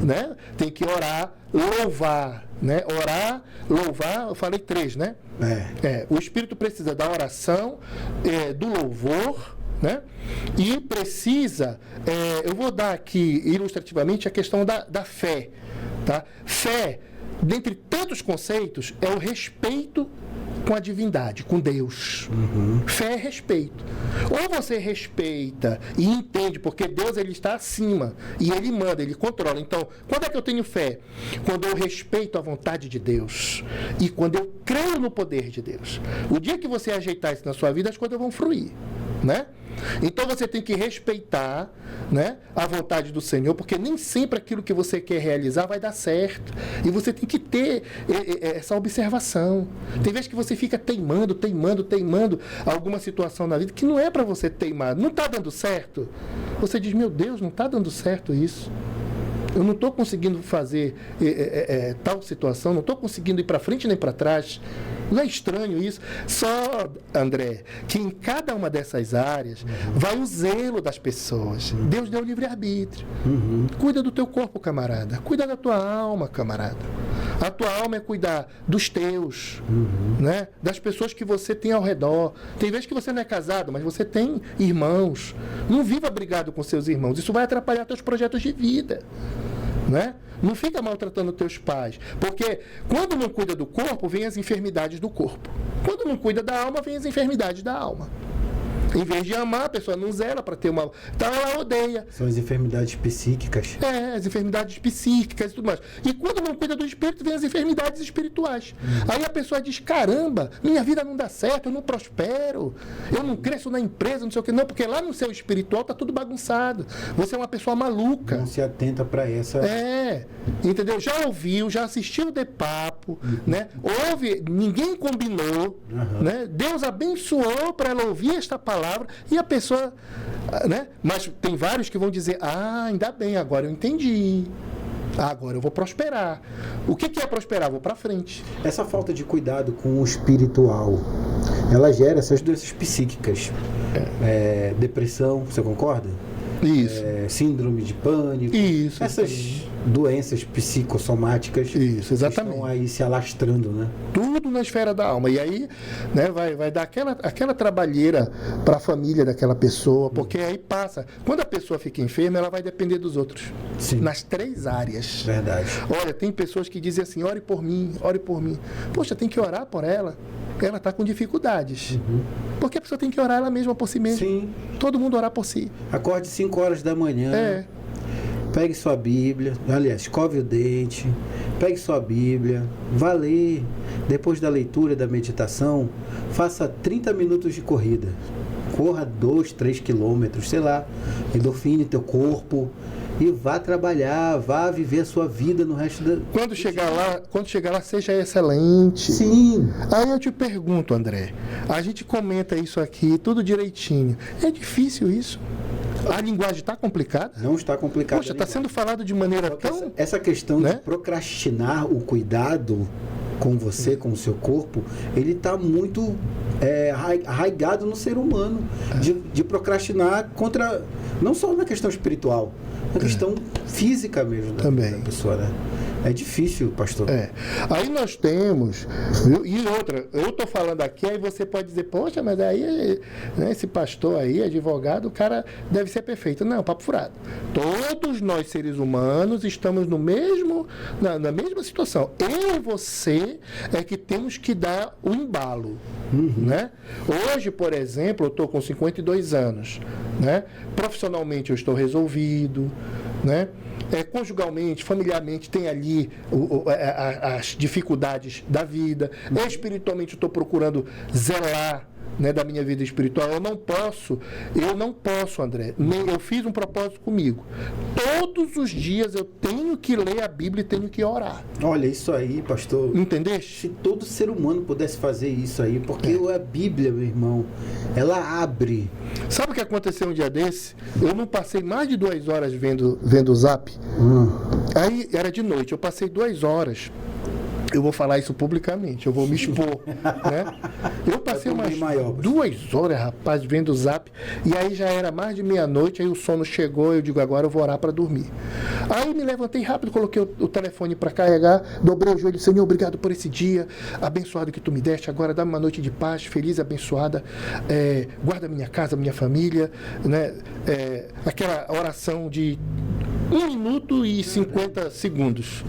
A: né? Tem que orar, louvar, né? Orar, louvar, eu falei 3, né? O espírito precisa da oração, do louvor, né? E precisa, eu vou dar aqui ilustrativamente a questão da fé, tá? Fé, dentre tantos conceitos, é o respeito com a divindade, com Deus. Fé é respeito. Ou você respeita e entende, porque Deus ele está acima e ele manda, ele controla. Então, quando é que eu tenho fé? Quando eu respeito a vontade de Deus e quando eu creio no poder de Deus. O dia que você ajeitar isso na sua vida, as coisas vão fluir, né? Então você tem que respeitar, né, a vontade do Senhor, porque nem sempre aquilo que você quer realizar vai dar certo. E você tem que ter essa observação. Tem vezes que você fica teimando alguma situação na vida que não é para você teimar. Não está dando certo. Você diz, meu Deus, não está dando certo isso. Eu não estou conseguindo fazer tal situação, não estou conseguindo ir para frente nem para trás. Não é estranho isso? Só, André, que em cada uma dessas áreas vai o zelo das pessoas. Deus deu livre-arbítrio. Cuida do teu corpo, camarada. Cuida da tua alma, camarada. A tua alma é cuidar dos teus, né? Das pessoas que você tem ao redor. Tem vezes que você não é casado, mas você tem irmãos. Não viva brigado com seus irmãos. Isso vai atrapalhar teus projetos de vida, né? Não fica maltratando teus pais, porque quando não cuida do corpo, vem as enfermidades do corpo. Quando não cuida da alma, vem as enfermidades da alma. Em vez de amar, a pessoa não zela para ter uma... Então ela odeia.
B: São as enfermidades psíquicas.
A: As enfermidades psíquicas e tudo mais. E quando não cuida do espírito, vem as enfermidades espirituais. Aí a pessoa diz, caramba, minha vida não dá certo, eu não prospero, eu não cresço na empresa, não sei o que. Não, porque lá no seu espiritual está tudo bagunçado. Você é uma pessoa maluca.
B: Não se atenta para essa...
A: Entendeu? Já ouviu, já assistiu de papo, né? Ninguém combinou, né? Deus abençoou para ela ouvir esta palavra e a pessoa, né? Mas tem vários que vão dizer, ainda bem, agora eu entendi. Agora eu vou prosperar. O que é prosperar? Vou para frente.
B: Essa falta de cuidado com o espiritual, ela gera essas doenças psíquicas. Depressão, você concorda?
A: Isso.
B: Síndrome de pânico.
A: Isso.
B: Essas doenças psicossomáticas.
A: Isso, exatamente.
B: Que estão aí se alastrando, né?
A: Tudo na esfera da alma. E aí, né, vai dar aquela trabalheira para a família daquela pessoa, porque aí passa. Quando a pessoa fica enferma, ela vai depender dos outros.
B: Sim.
A: Nas 3 áreas.
B: Verdade.
A: Olha, tem pessoas que dizem assim, ore por mim, ore por mim. Poxa, tem que orar por ela. Ela está com dificuldades. Porque a pessoa tem que orar ela mesma por si mesma.
B: Sim.
A: Todo mundo orar por si.
B: Acorde 5 horas da manhã. Pegue sua Bíblia. Aliás, escove o dente. Pegue sua Bíblia. Vá ler. Depois da leitura e da meditação, faça 30 minutos de corrida. Corra 2, 3 quilômetros, sei lá. Endorfine teu corpo. E vá trabalhar, vá viver a sua vida no resto da... Quando chegar
A: lá, seja excelente.
B: Sim.
A: Aí eu te pergunto, André, a gente comenta isso aqui, tudo direitinho. É difícil isso? A linguagem está complicada?
B: Não está complicada.
A: Poxa, está sendo falado de maneira tão...
B: Essa questão, né, de procrastinar o cuidado com você, com o seu corpo, ele está muito arraigado no ser humano. De procrastinar contra... Não só na questão espiritual, na questão física mesmo da pessoa, né? É difícil, pastor.
A: Aí nós temos... E outra, eu estou falando aqui, aí você pode dizer, poxa, mas aí, né, esse pastor aí, advogado, o cara deve ser perfeito. Não, papo furado. Todos nós, seres humanos, estamos na mesma situação. Eu e você é que temos que dar o embalo. Né? Hoje, por exemplo, eu estou com 52 anos. Né? Profissionalmente eu estou resolvido, né? Conjugalmente, familiarmente, tem ali as dificuldades da vida. Espiritualmente, eu estou procurando zelar, né, da minha vida espiritual. Eu não posso, André. Eu fiz um propósito comigo. Todos os dias eu tenho que ler a Bíblia e tenho que orar.
B: Olha, isso aí, pastor.
A: Entendeste?
B: Se todo ser humano pudesse fazer isso aí, porque a Bíblia, meu irmão, ela abre.
A: Sabe o que aconteceu um dia desse? Eu não passei mais de 2 horas vendo o Zap. Aí era de noite, eu passei 2 horas. Eu vou falar isso publicamente, eu vou me expor, né? Eu passei umas 2 horas, rapaz, vendo o Zap, e aí já era mais de meia-noite, aí o sono chegou, eu digo, agora eu vou orar para dormir. Aí me levantei rápido, coloquei o telefone para carregar, dobrei o joelho, Senhor, obrigado por esse dia, abençoado que tu me deste, agora dá-me uma noite de paz, feliz, abençoada, guarda minha casa, minha família, né? Aquela oração de 1 minuto e 50 segundos,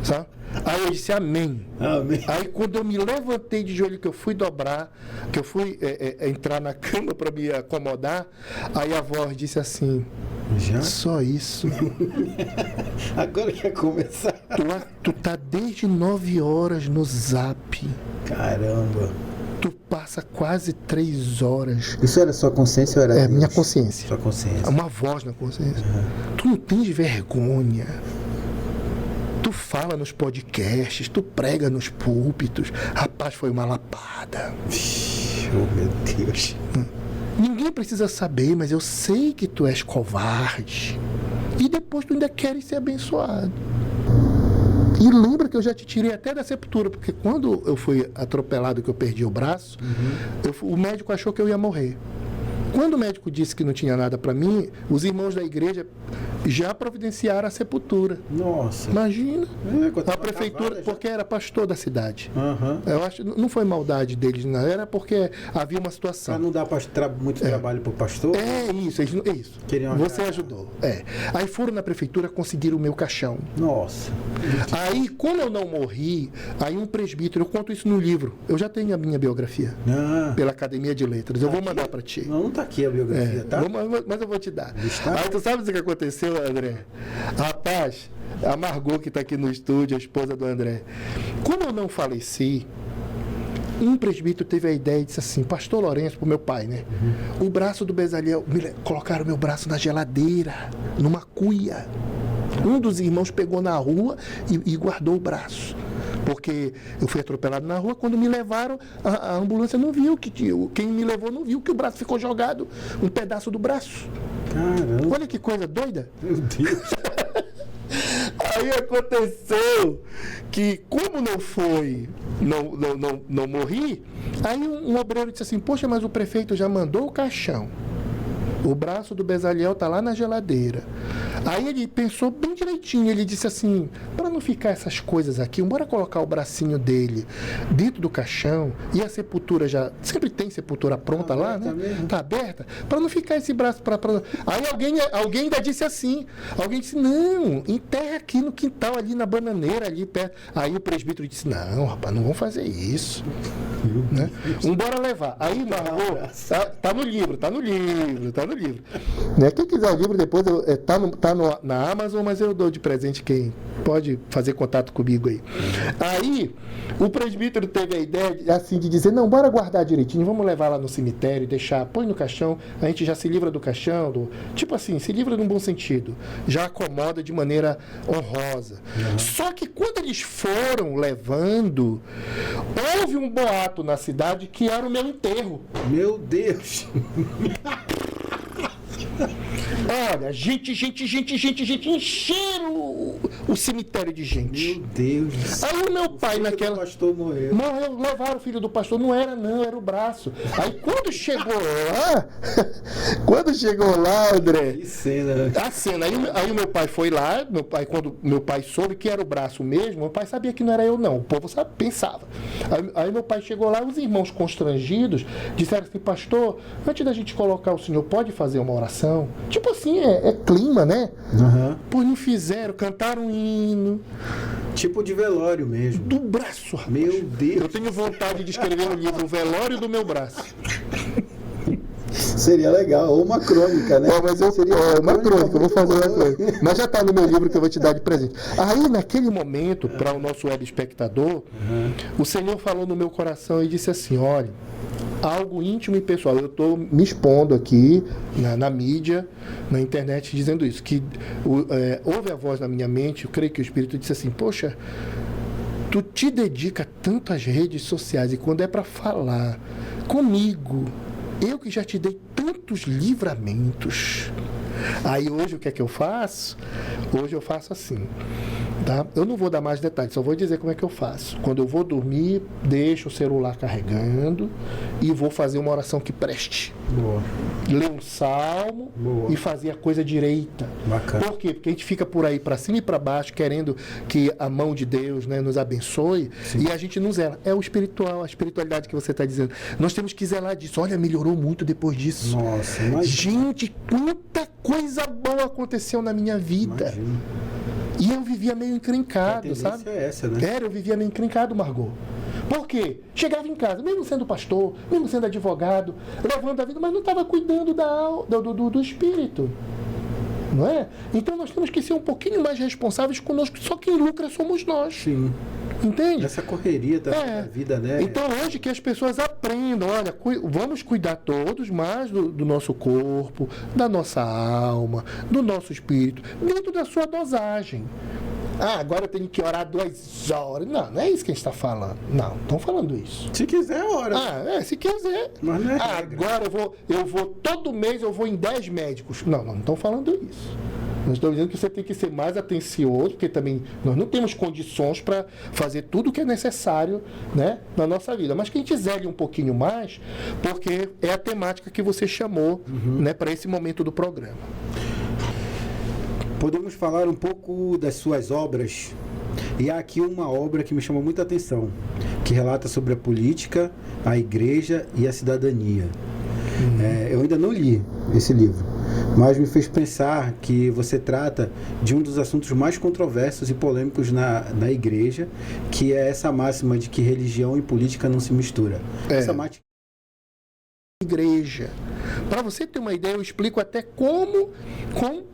A: sabe? Aí eu disse amém.
B: Amém.
A: Aí quando eu me levantei de joelho, que eu fui dobrar, que eu fui entrar na cama para me acomodar, aí a voz disse assim,
B: Já?
A: só isso.
B: Agora quer começar.
A: Tu tá desde 9 horas no Zap.
B: Caramba.
A: Tu passa quase 3 horas.
B: Isso era sua consciência ou era Deus?
A: Minha consciência.
B: Sua consciência.
A: Uma voz na consciência. Tu não tens vergonha. Tu fala nos podcasts, tu prega nos púlpitos. Rapaz, foi uma lapada.
B: Oh, meu Deus.
A: Ninguém precisa saber, mas eu sei que tu és covarde. E depois tu ainda queres ser abençoado. E lembra que eu já te tirei até da sepultura, porque quando eu fui atropelado, que eu perdi o braço, o médico achou que eu ia morrer. Quando o médico disse que não tinha nada para mim, os irmãos da igreja já providenciaram a sepultura.
B: Nossa.
A: Imagina.
B: A
A: A prefeitura, porque era pastor da cidade.
B: Aham.
A: Eu acho, não foi maldade deles, não. Era porque havia uma situação.
B: Pra não dar muito trabalho pro pastor?
A: É isso, é isso.
B: Queriam
A: Você
B: agradar.
A: ajudou. Aí foram na prefeitura, conseguiram o meu caixão.
B: Nossa.
A: Aí, como eu não morri, aí um presbítero, eu conto isso no livro. Eu já tenho a minha biografia
B: Ah.
A: pela Academia de Letras. Eu vou mandar para ti.
B: Não tá aqui a biografia, tá?
A: Mas eu vou te dar.
B: Está.
A: Aí tu sabe o que aconteceu, André? Rapaz, a Margot que está aqui no estúdio, a esposa do André. Como eu não faleci, um presbítero teve a ideia e disse assim, pastor Lourenço, pro meu pai, né? O braço do Bezaliel, colocaram meu braço na geladeira, numa cuia. Um dos irmãos pegou na rua e guardou o braço. Porque eu fui atropelado na rua, quando me levaram, a ambulância não viu, quem me levou não viu que o braço ficou jogado, um pedaço do braço.
B: Caramba.
A: Olha que coisa doida.
B: Meu Deus.
A: Aí aconteceu que, como não morri, aí um obreiro disse assim, poxa, mas o prefeito já mandou o caixão. O braço do Bezaliel está lá na geladeira. Aí ele pensou bem direitinho, ele disse assim, para não ficar essas coisas aqui, bora colocar o bracinho dele dentro do caixão, e a sepultura já, sempre tem sepultura pronta lá, né?
B: Mesmo.
A: Tá aberta, para não ficar esse braço para... Aí alguém ainda disse assim, alguém disse, não, enterra aqui no quintal, ali na bananeira, ali perto. Aí o presbítero disse, não, rapaz, não vão fazer isso. Né? Bora levar. Aí Margot, tá no livro. Né? Quem quiser o livro depois, tá na Amazon, mas eu dou de presente quem pode fazer contato comigo aí. Aí o presbítero teve a ideia assim de dizer, não, bora guardar direitinho, vamos levar lá no cemitério, deixar, põe no caixão, a gente já se livra do caixão, tipo assim, se livra num bom sentido, já acomoda de maneira honrosa. Só que quando eles foram levando, houve um boato na cidade que era o meu enterro.
B: Meu Deus.
A: Olha, gente, encheram o cemitério de gente.
B: Meu Deus.
A: Aí o meu pai naquela...
B: O pastor morreu.
A: Levaram o filho do pastor, não, era o braço. Aí quando chegou lá, André...
B: Que cena.
A: A cena, aí o meu pai foi lá, quando meu pai soube que era o braço mesmo, meu pai sabia que não era eu não, o povo pensava. Aí meu pai chegou lá, os irmãos constrangidos disseram assim, pastor, antes da gente colocar o senhor, pode fazer uma oração? Tipo assim, é clima, né? Pois não fizeram, cantaram um hino.
B: Tipo de velório mesmo.
A: Do braço, rapaz.
B: Meu Deus.
A: Eu tenho vontade de escrever no livro o velório do meu braço.
B: Seria legal, ou uma crônica, né?
A: Mas uma crônica, eu vou fazer uma crônica. Mas já está no meu livro que eu vou te dar de presente. Aí, naquele momento, para o nosso web espectador, o Senhor falou no meu coração e disse assim, olha, algo íntimo e pessoal. Eu estou me expondo aqui na mídia, na internet, dizendo isso, que houve a voz na minha mente, eu creio que o Espírito disse assim, poxa, tu te dedica tanto às redes sociais e quando é para falar comigo, eu que já te dei tantos livramentos. Aí hoje o que é que eu faço? Hoje eu faço assim, tá? Eu não vou dar mais detalhes, só vou dizer como é que eu faço. Quando eu vou dormir, deixo o celular carregando e vou fazer uma oração que preste.
B: Boa.
A: Ler um salmo.
B: Boa.
A: E fazer a coisa direita.
B: Bacana.
A: Por quê? Porque a gente fica por aí para cima e para baixo querendo que a mão de Deus, né, nos abençoe. Sim. E a gente não zela. É o espiritual, a espiritualidade que você está dizendo. Nós temos que zelar disso. Olha, melhorou muito depois disso.
B: Nossa, imagina.
A: Gente, quanta coisa boa aconteceu na minha vida.
B: Imagina.
A: E eu vivia meio encrencado, sabe?
B: É essa, né?
A: Eu vivia meio encrencado, Margot. Por quê? Chegava em casa, mesmo sendo pastor, mesmo sendo advogado, levando a vida, mas não estava cuidando do espírito. Não é? Então nós temos que ser um pouquinho mais responsáveis conosco. Só quem lucra somos nós.
B: Sim.
A: Entende?
B: Essa correria da vida, né?
A: Então hoje que as pessoas aprendam, olha, vamos cuidar todos mais do nosso corpo, da nossa alma, do nosso espírito, dentro da sua dosagem. Agora eu tenho que orar 2 horas. Não é isso que a gente está falando. Não estão falando isso.
B: Se quiser, ora.
A: Se quiser.
B: Mas não é
A: agora eu vou, todo mês eu vou em 10 médicos. Não estão falando isso. Nós estamos dizendo que você tem que ser mais atencioso, porque também nós não temos condições para fazer tudo o que é necessário, né, na nossa vida. Mas que a gente zele um pouquinho mais, porque é a temática que você chamou, né, para esse momento do programa.
B: Podemos falar um pouco das suas obras? E há aqui uma obra que me chamou muita atenção, que relata sobre a política, a igreja e a cidadania. Eu ainda não li esse livro, mas me fez pensar que você trata de um dos assuntos mais controversos e polêmicos na igreja, que é essa máxima de que religião e política não se mistura. Essa máxima...
A: Igreja. Para você ter uma ideia, eu explico até como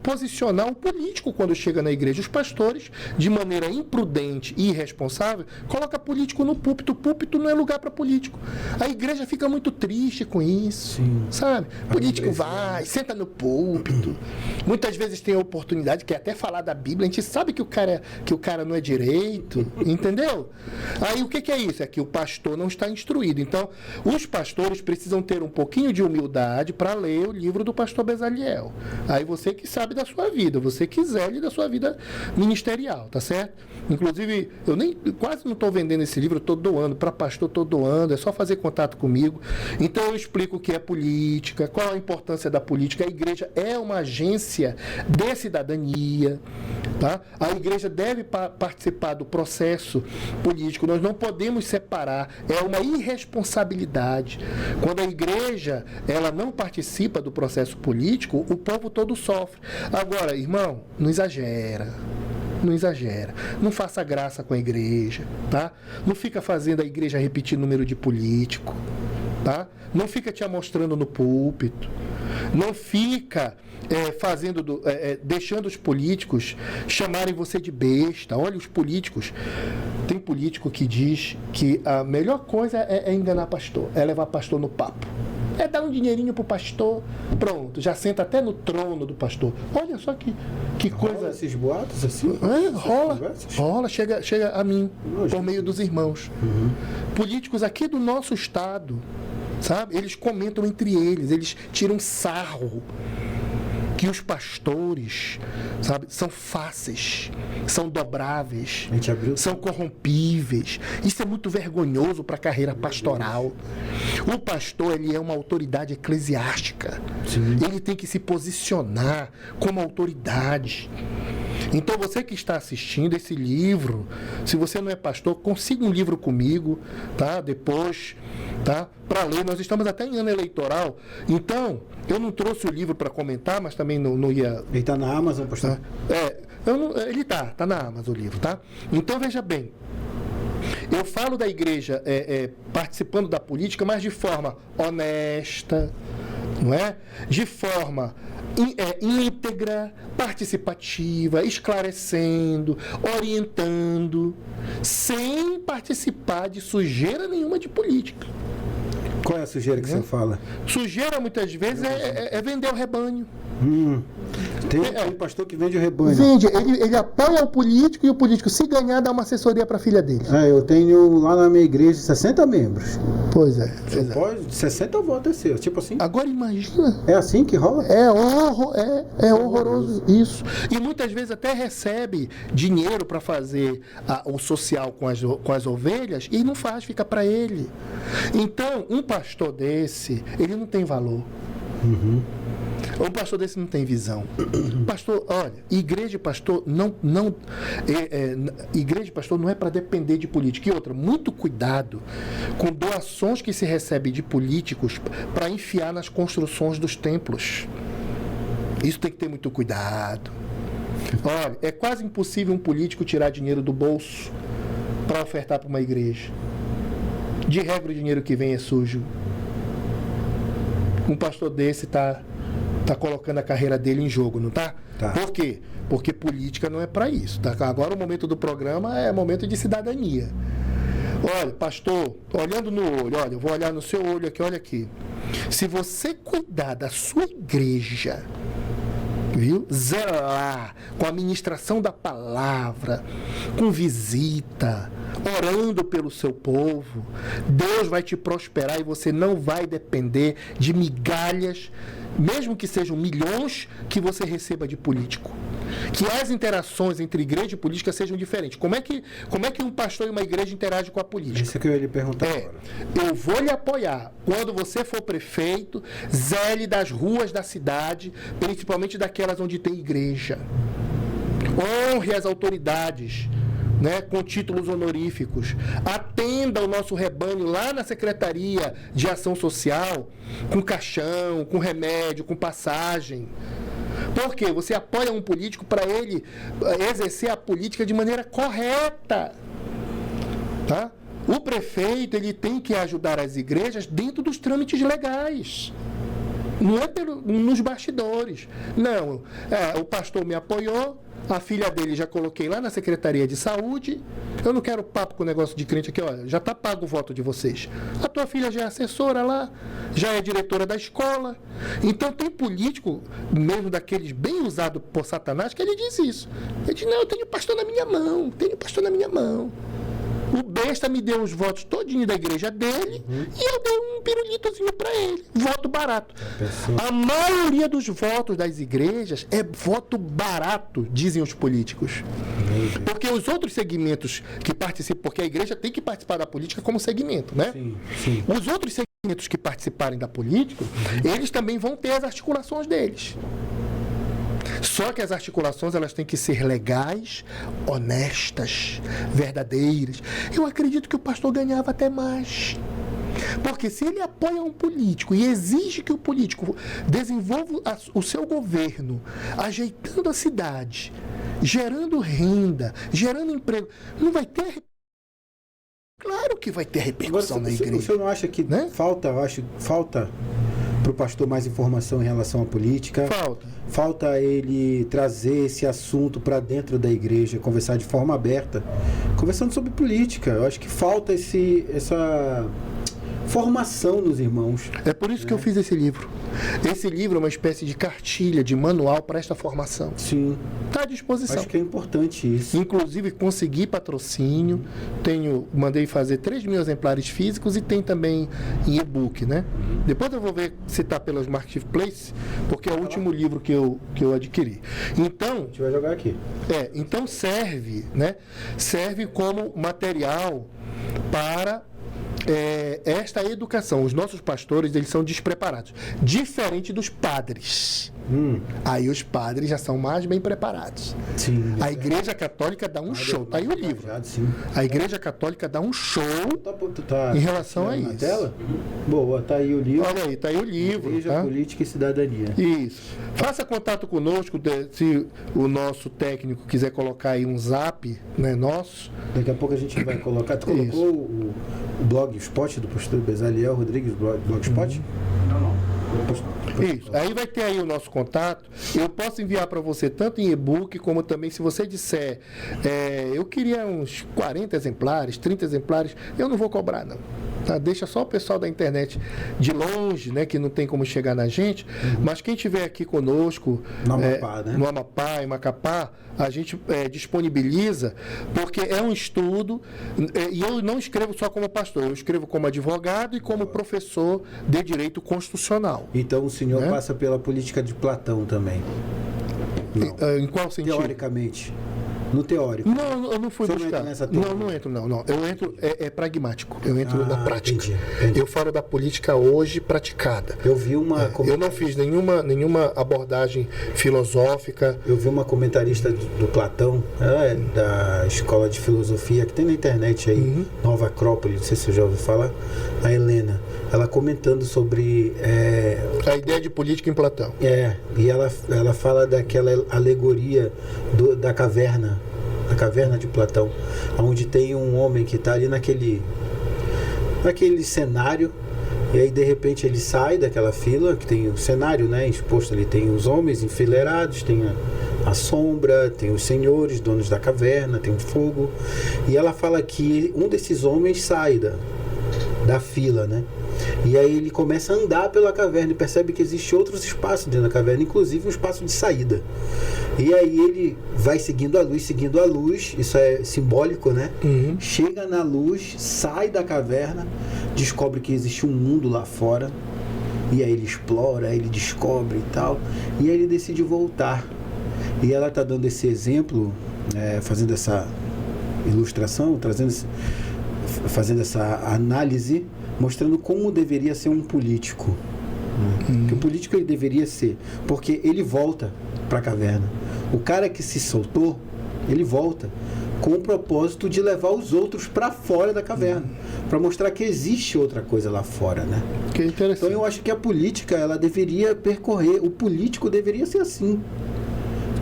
A: posicionar o político quando chega na igreja. Os pastores, de maneira imprudente e irresponsável, colocam político no púlpito. O púlpito não é lugar para político. A igreja fica muito triste com isso, sabe? O político vai, senta no púlpito. Muitas vezes tem a oportunidade, que é até falar da Bíblia, a gente sabe que o cara não é direito, entendeu? Aí o que é isso? É que o pastor não está instruído. Então, os pastores precisam ter um pouquinho de humildade para ler o livro do pastor Bezaliel. Aí você que sabe da sua vida, você que zele da sua vida ministerial, tá certo? Inclusive, eu quase não estou vendendo esse livro, eu estou doando, para pastor estou doando, é só fazer contato comigo. Então eu explico o que é política, qual a importância da política. A igreja é uma agência de cidadania, tá? A igreja deve participar do processo político, nós não podemos separar, é uma irresponsabilidade. Quando a igreja ela não participa do processo político, o povo todo sofre. Agora, irmão, não exagera. Não exagera. Não faça graça com a igreja, tá? Não fica fazendo a igreja repetir número de político, tá? Não fica te amostrando no púlpito. Não fica deixando os políticos chamarem você de besta. Olha os políticos. Tem político que diz que a melhor coisa é enganar pastor, é levar pastor no papo. É dar um dinheirinho pro pastor, pronto, já senta até no trono do pastor. Olha só que coisa.
B: Rola esses boatos assim?
A: Rola, chega a mim, por meio dos irmãos. Políticos aqui do nosso estado, sabe? Eles comentam entre eles, eles tiram sarro que os pastores, sabe, são fáceis, são dobráveis, são corrompíveis. Isso é muito vergonhoso para a carreira pastoral. O pastor, ele é uma autoridade eclesiástica. Sim. Ele tem que se posicionar como autoridade. Então, você que está assistindo esse livro, se você não é pastor, consiga um livro comigo, tá? Depois, tá? Para ler. Nós estamos até em ano eleitoral. Então, eu não trouxe o livro para comentar, mas também não ia...
B: Ele está na Amazon, pastor?
A: Ele tá na Amazon o livro, tá? Então, veja bem. Eu falo da igreja participando da política, mas de forma honesta, não é? De forma íntegra, participativa, esclarecendo, orientando, sem participar de sujeira nenhuma de política.
B: Qual é a sujeira que você fala?
A: Sujeira, muitas vezes, é vender o rebanho.
B: Tem um pastor que vende o rebanho.
A: Vende, ele apoia o político e o político, se ganhar, dá uma assessoria para a filha dele.
B: Eu tenho lá na minha igreja 60 membros.
A: Pois é.
B: Pode, 60 votos é seu, tipo assim.
A: Agora imagina.
B: É assim que rola?
A: É horroroso isso. E muitas vezes até recebe dinheiro para fazer o social com as ovelhas e não faz, fica para ele. Então, um pastor desse, ele não tem valor. Um pastor desse não tem visão. Pastor, olha, igreja e pastor igreja e pastor não é para depender de política. E outra, muito cuidado com doações que se recebem de políticos para enfiar nas construções dos templos. Isso tem que ter muito cuidado. Olha, é quase impossível um político tirar dinheiro do bolso para ofertar para uma igreja. De regra, o dinheiro que vem é sujo. Um pastor desse tá colocando a carreira dele em jogo, não tá?
B: Tá.
A: Por quê? Porque política não é para isso, tá? Agora o momento do programa é momento de cidadania. Olha, pastor, olhando no olho, olha, eu vou olhar no seu olho aqui, olha aqui. Se você cuidar da sua igreja, viu? Zelar com a ministração da palavra, com visita, orando pelo seu povo, Deus vai te prosperar e você não vai depender de migalhas, mesmo que sejam milhões, que você receba de político. Que as interações entre igreja e política sejam diferentes. Como é que um pastor e uma igreja interagem com a política?
B: Isso que eu ia lhe perguntar agora.
A: Eu vou lhe apoiar. Quando você for prefeito, zele das ruas da cidade, principalmente daquelas onde tem igreja. Honre as autoridades, né, com títulos honoríficos. Atenda o nosso rebanho lá na Secretaria de Ação Social, com caixão, com remédio, com passagem. Por quê? Você apoia um político para ele exercer a política de maneira correta. Tá? O prefeito, ele tem que ajudar as igrejas dentro dos trâmites legais. Não é nos bastidores. Não, o pastor me apoiou, a filha dele já coloquei lá na Secretaria de Saúde. Eu não quero papo com o negócio de crente aqui, olha, já está pago o voto de vocês. A tua filha já é assessora lá, já é diretora da escola. Então tem político, mesmo daqueles bem usados por Satanás, que ele diz isso. Ele diz, não, eu tenho pastor na minha mão, O besta me deu os votos todinho da igreja dele e eu dei um pirulitozinho para ele. Voto barato. A maioria dos votos das igrejas é voto barato, dizem os políticos. Porque os outros segmentos que participam, porque a igreja tem que participar da política como segmento, né?
B: Sim, sim.
A: Os outros segmentos que participarem da política, eles também vão ter as articulações deles. Só que as articulações, elas têm que ser legais, honestas, verdadeiras. Eu acredito que o pastor ganhava até mais. Porque se ele apoia um político e exige que o político desenvolva o seu governo, ajeitando a cidade, gerando renda, gerando emprego, não vai ter... Claro que vai ter repercussão na igreja.
B: O senhor não acha que, né? falta para o pastor mais informação em relação à política? Falta ele trazer esse assunto para dentro da igreja, conversar de forma aberta, conversando sobre política. Eu acho que falta essa formação nos irmãos.
A: É por isso que eu fiz esse livro. Esse livro é uma espécie de cartilha, de manual para esta formação.
B: Sim.
A: Está à disposição.
B: Acho que é importante isso.
A: Inclusive, consegui patrocínio. Mandei fazer 3.000 exemplares físicos e tem também em e-book, né? Depois eu vou ver se está pelas marketplace, porque é o último livro que eu adquiri. Então...
B: A gente vai jogar aqui.
A: Então serve, né? Serve como material para... esta educação. Os nossos pastores, eles são despreparados. Diferente dos padres. Aí os padres já são mais bem preparados.
B: Sim,
A: a Igreja Católica dá um show. Tá aí o livro. A Igreja Católica dá um show em relação a isso.
B: Na tela? Boa, tá aí o livro.
A: Olha aí, tá aí o livro.
B: Igreja,
A: tá?
B: Política e Cidadania.
A: Isso. Faça contato conosco, se o nosso técnico quiser colocar aí um zap, né, nosso.
B: Daqui a pouco a gente vai colocar. Tu colocou o blogspot do pastor Bezaliel Rodrigues, blogspot? Não.
A: Isso. Aí vai ter aí o nosso contato. Eu posso enviar para você tanto em e-book, como também se você disser eu queria uns 40 exemplares, 30 exemplares, eu não vou cobrar não. Tá? Deixa só o pessoal da internet de longe, né, que não tem como chegar na gente, mas quem estiver aqui conosco no Amapá, em Macapá, a gente disponibiliza, porque é um estudo, e eu não escrevo só como pastor, eu escrevo como advogado e como professor de direito constitucional.
B: Então o senhor passa pela política de Platão também?
A: Em qual sentido?
B: Teoricamente. No teórico.
A: Não, eu não fui buscar. Não entro. Eu entro, pragmático. Eu entro na prática. Entendi. Eu falo da política hoje praticada.
B: Eu vi uma...
A: Eu não fiz nenhuma abordagem filosófica.
B: Eu vi uma comentarista do Platão, da Escola de Filosofia, que tem na internet aí, Nova Acrópole, não sei se você já ouviu falar, a Helena. ela comentando sobre...
A: A ideia de política em Platão.
B: E ela fala daquela alegoria da caverna, a caverna de Platão, onde tem um homem que está ali naquele cenário, e aí de repente ele sai daquela fila, que tem o cenário, né, exposto ali, tem os homens enfileirados, tem a sombra, tem os senhores, donos da caverna, tem o fogo, e ela fala que um desses homens sai da fila, né? E aí ele começa a andar pela caverna e percebe que existe outros espaços dentro da caverna, inclusive um espaço de saída. E aí ele vai seguindo a luz, isso é simbólico, né?
A: Uhum.
B: Chega na luz, sai da caverna, descobre que existe um mundo lá fora, e aí ele explora, aí ele descobre e tal, e aí ele decide voltar. E ela está dando esse exemplo, fazendo essa ilustração, fazendo essa análise, mostrando como deveria ser um político, né? Que o político ele deveria ser, porque ele volta para a caverna. O cara que se soltou, ele volta com o propósito de levar os outros para fora da caverna, para mostrar que existe outra coisa lá fora, né?
A: Que interessante.
B: Então eu acho que a política ela deveria percorrer, o político deveria ser assim.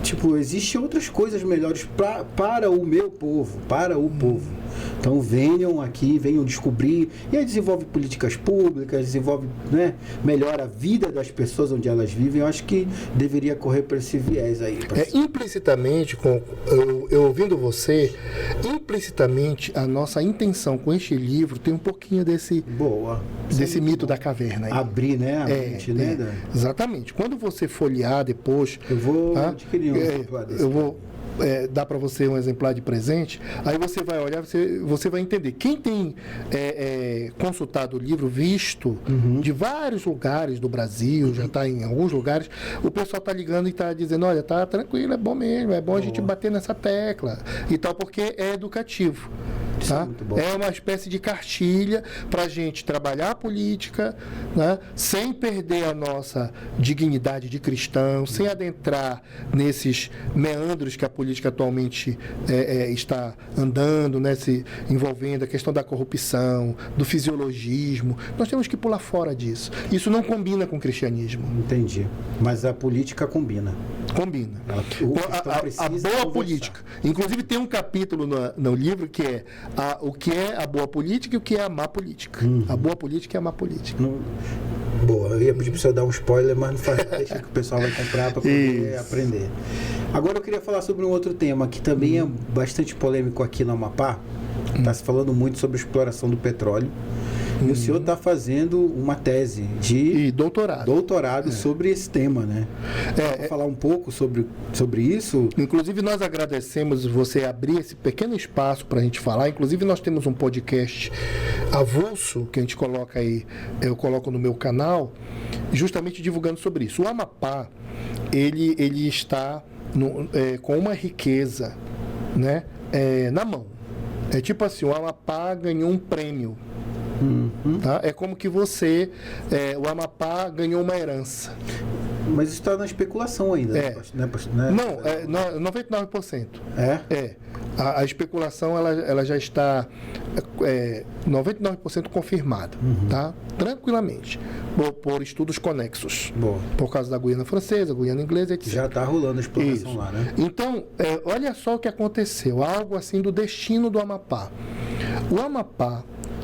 B: Tipo, existem outras coisas melhores para o meu povo, para o povo. Então venham aqui, venham descobrir, e aí desenvolve políticas públicas, desenvolve, né, melhora a vida das pessoas onde elas vivem. Eu acho que deveria correr por esse viés aí.
A: Implicitamente, eu ouvindo você, implicitamente a nossa intenção com este livro tem um pouquinho desse mito da caverna aí.
B: Abrir, né, a mente, né?
A: Exatamente. Quando você folhear depois...
B: Eu vou adquirir um exemplar desse.
A: Eu vou... dar para você um exemplar de presente, aí você vai olhar, você vai entender. Quem tem consultado o livro, visto de vários lugares do Brasil, já está em alguns lugares, o pessoal está ligando e está dizendo, olha, tá tranquilo, é bom mesmo, é bom a gente bater nessa tecla e tal, porque é educativo. Tá? É uma espécie de cartilha para a gente trabalhar a política, né? Sem perder a nossa dignidade de cristão, sem adentrar nesses meandros que a política atualmente está andando, né? Se envolvendo a questão da corrupção, do fisiologismo. Nós temos que pular fora disso. Isso não combina com o cristianismo.
B: Entendi. Mas a política combina.
A: Combina. A boa política. Inclusive tem um capítulo no livro que é o que é a boa política e o que é a má política. A boa política e a má política.
B: Boa, eu ia pedir para você dar um spoiler, mas não faz, deixa que o pessoal vai comprar para poder aprender. Agora eu queria falar sobre um outro tema que também é bastante polêmico aqui no Amapá. Está se falando muito sobre a exploração do petróleo. E o senhor está fazendo uma tese de doutorado sobre esse tema, né? Vou falar um pouco sobre isso.
A: Inclusive, nós agradecemos você abrir esse pequeno espaço para a gente falar. Inclusive, nós temos um podcast avulso que a gente coloca aí, eu coloco no meu canal, justamente divulgando sobre isso. O Amapá, ele está com uma riqueza, né, na mão. É tipo assim, o Amapá ganhou um prêmio. Tá? É como que o Amapá ganhou uma herança.
B: Mas isso está na especulação ainda, né?
A: Não, 99%. A especulação ela já está 99% confirmada, tá? Tranquilamente, por estudos conexos.
B: Boa.
A: Por causa da Guiana Francesa, Guiana Inglesa, etc.
B: Já está rolando a exploração lá, né?
A: Então, olha só o que aconteceu, algo assim do destino do Amapá. O Amapá,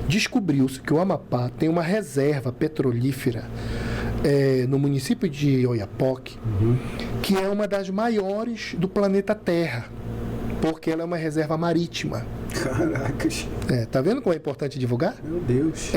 A: descobriu-se que o Amapá tem uma reserva petrolífera no município de Oiapoque, que é uma das maiores do planeta Terra, porque ela é uma reserva marítima.
B: Caracas.
A: Tá vendo como é importante divulgar?
B: Meu Deus.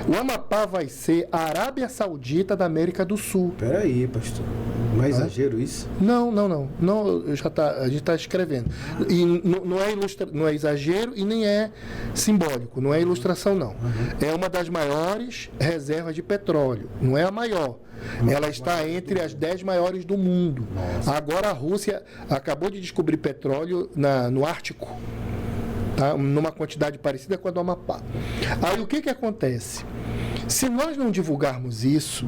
A: O Amapá vai ser a Arábia Saudita da América do Sul.
B: Peraí, pastor. Não é exagero isso?
A: Não, a gente está escrevendo. E não é exagero e nem é simbólico, não é ilustração, não. É uma das maiores reservas de petróleo, não é a maior. Ela está entre as 10 maiores do mundo. Nossa. Agora a Rússia acabou de descobrir petróleo no Ártico. Tá? Numa quantidade parecida com a do Amapá. Aí o que acontece? Se nós não divulgarmos isso,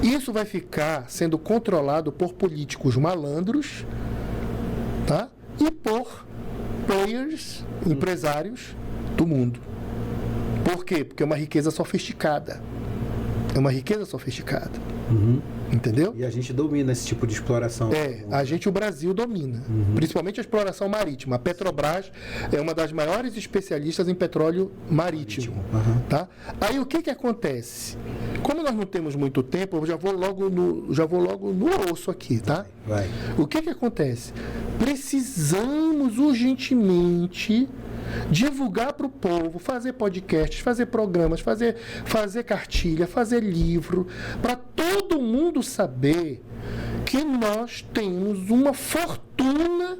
A: isso vai ficar sendo controlado por políticos malandros, tá? E por players, empresários do mundo. Por quê? Porque é uma riqueza sofisticada. É uma riqueza sofisticada. Entendeu?
B: E a gente domina esse tipo de exploração.
A: O Brasil domina. Principalmente a exploração marítima. A Petrobras é uma das maiores especialistas em petróleo marítimo. Tá? Aí o que acontece? Como nós não temos muito tempo, eu já vou logo no osso aqui, tá?
B: Vai.
A: O que acontece? Precisamos urgentemente divulgar para o povo, fazer podcasts, fazer programas, fazer cartilha, fazer livro, para todo mundo saber que nós temos uma fortuna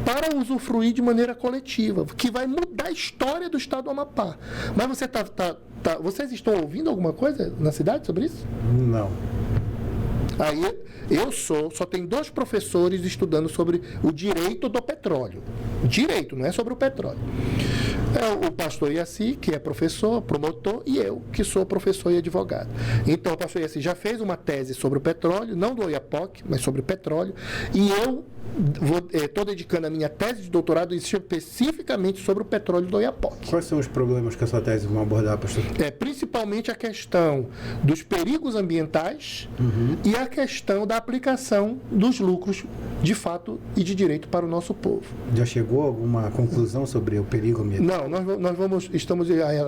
A: para usufruir de maneira coletiva, que vai mudar a história do estado do Amapá. Mas vocês estão ouvindo alguma coisa na cidade sobre isso?
B: Não.
A: Aí só tem 2 professores estudando sobre o direito do petróleo. Direito, não é sobre o petróleo. É o pastor Iaci, que é professor, promotor, e eu, que sou professor e advogado. Então, o pastor Iaci já fez uma tese sobre o petróleo, não do Oiapoque, mas sobre o petróleo, e eu estou dedicando a minha tese de doutorado especificamente sobre o petróleo do Oiapoque.
B: Quais são os problemas que a sua tese vão abordar, pastor?
A: Principalmente a questão dos perigos ambientais e a questão da aplicação dos lucros de fato e de direito para o nosso povo.
B: Já chegou a alguma conclusão sobre o perigo ambiental?
A: Não,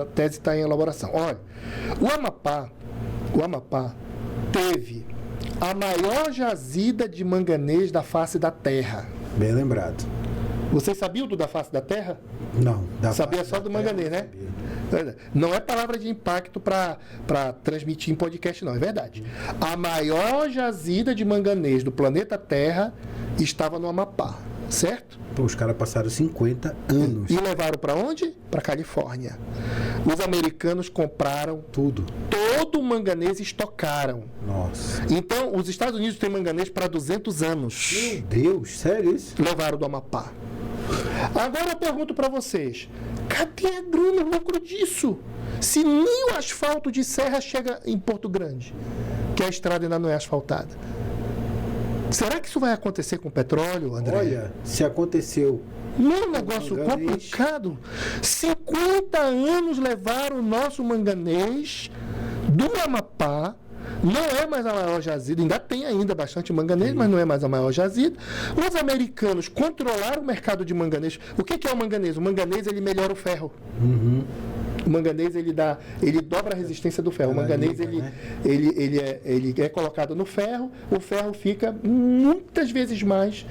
A: a tese está em elaboração. Olha, o Amapá teve a maior jazida de manganês da face da Terra.
B: Bem lembrado.
A: Vocês sabiam do da face da Terra?
B: Não.
A: Sabia só do manganês, né? Não é palavra de impacto para transmitir em podcast, não. É verdade. A maior jazida de manganês do planeta Terra estava no Amapá. Certo?
B: Pô, os caras passaram 50 anos.
A: E levaram para onde? Para Califórnia. Os americanos compraram
B: tudo.
A: Todo o manganês e estocaram.
B: Nossa.
A: Então, os Estados Unidos têm manganês para 200 anos.
B: Meu Deus, sério isso?
A: Levaram do Amapá. Agora eu pergunto para vocês, cadê a grana, o lucro disso? Se nem o asfalto de serra chega em Porto Grande, que a estrada ainda não é asfaltada. Será que isso vai acontecer com o petróleo, André?
B: Olha, se aconteceu.
A: Não é um negócio complicado. 50 anos levaram o nosso manganês do Amapá. Não é mais a maior jazida, ainda tem bastante manganês, mas não é mais a maior jazida. Os americanos controlaram o mercado de manganês. O que é o manganês? O manganês, ele melhora o ferro. O manganês, ele dobra a resistência do ferro. O manganês, ele é colocado no ferro, o ferro fica muitas vezes mais,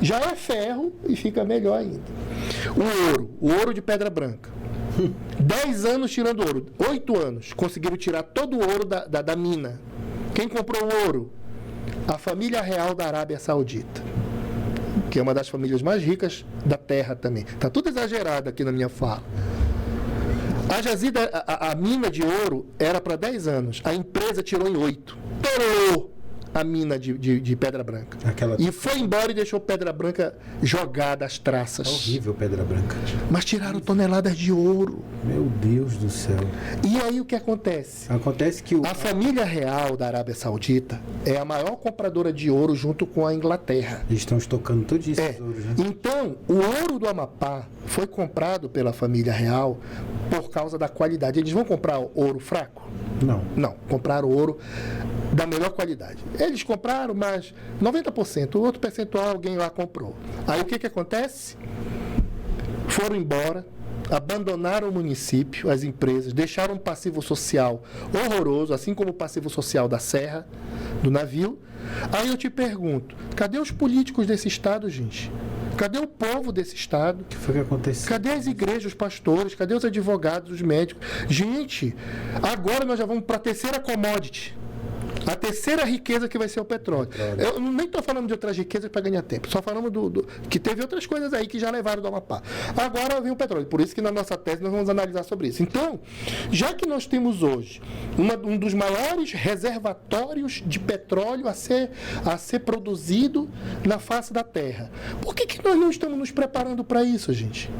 A: já é ferro e fica melhor ainda. O ouro de Pedra Branca. 10 anos tirando ouro, 8 anos, conseguiram tirar todo o ouro da mina. Quem comprou o ouro? A família real da Arábia Saudita, que é uma das famílias mais ricas da terra também. Está tudo exagerado aqui na minha fala. A jazida, a mina de ouro era para 10 anos. A empresa tirou em 8. Torou a mina de Pedra Branca. E foi embora e deixou Pedra Branca jogada às traças.
B: Horrível Pedra Branca.
A: Mas tiraram toneladas de ouro.
B: Meu Deus do céu.
A: E aí o que acontece?
B: Acontece que
A: a família real da Arábia Saudita é a maior compradora de ouro junto com a Inglaterra.
B: Eles estão estocando tudo isso.
A: Então, o ouro do Amapá foi comprado pela família real por causa da qualidade. Eles vão comprar ouro fraco? Não, compraram ouro da melhor qualidade. Eles compraram, mas 90%, o outro percentual alguém lá comprou. Aí o que acontece? Foram embora, abandonaram o município, as empresas, deixaram um passivo social horroroso, assim como o passivo social da serra, do navio. Aí eu te pergunto, cadê os políticos desse estado, gente? Cadê o povo desse estado?
B: O que foi que aconteceu?
A: Cadê as igrejas, os pastores? Cadê os advogados, os médicos? Gente, agora nós já vamos para a terceira commodity. A terceira riqueza que vai ser o petróleo. Eu nem estou falando de outras riquezas para ganhar tempo. Só falamos que teve outras coisas aí que já levaram do Amapá. Agora vem o petróleo. Por isso que na nossa tese nós vamos analisar sobre isso. Então, já que nós temos hoje um dos maiores reservatórios de petróleo a ser produzido na face da Terra, por que nós não estamos nos preparando para isso, gente?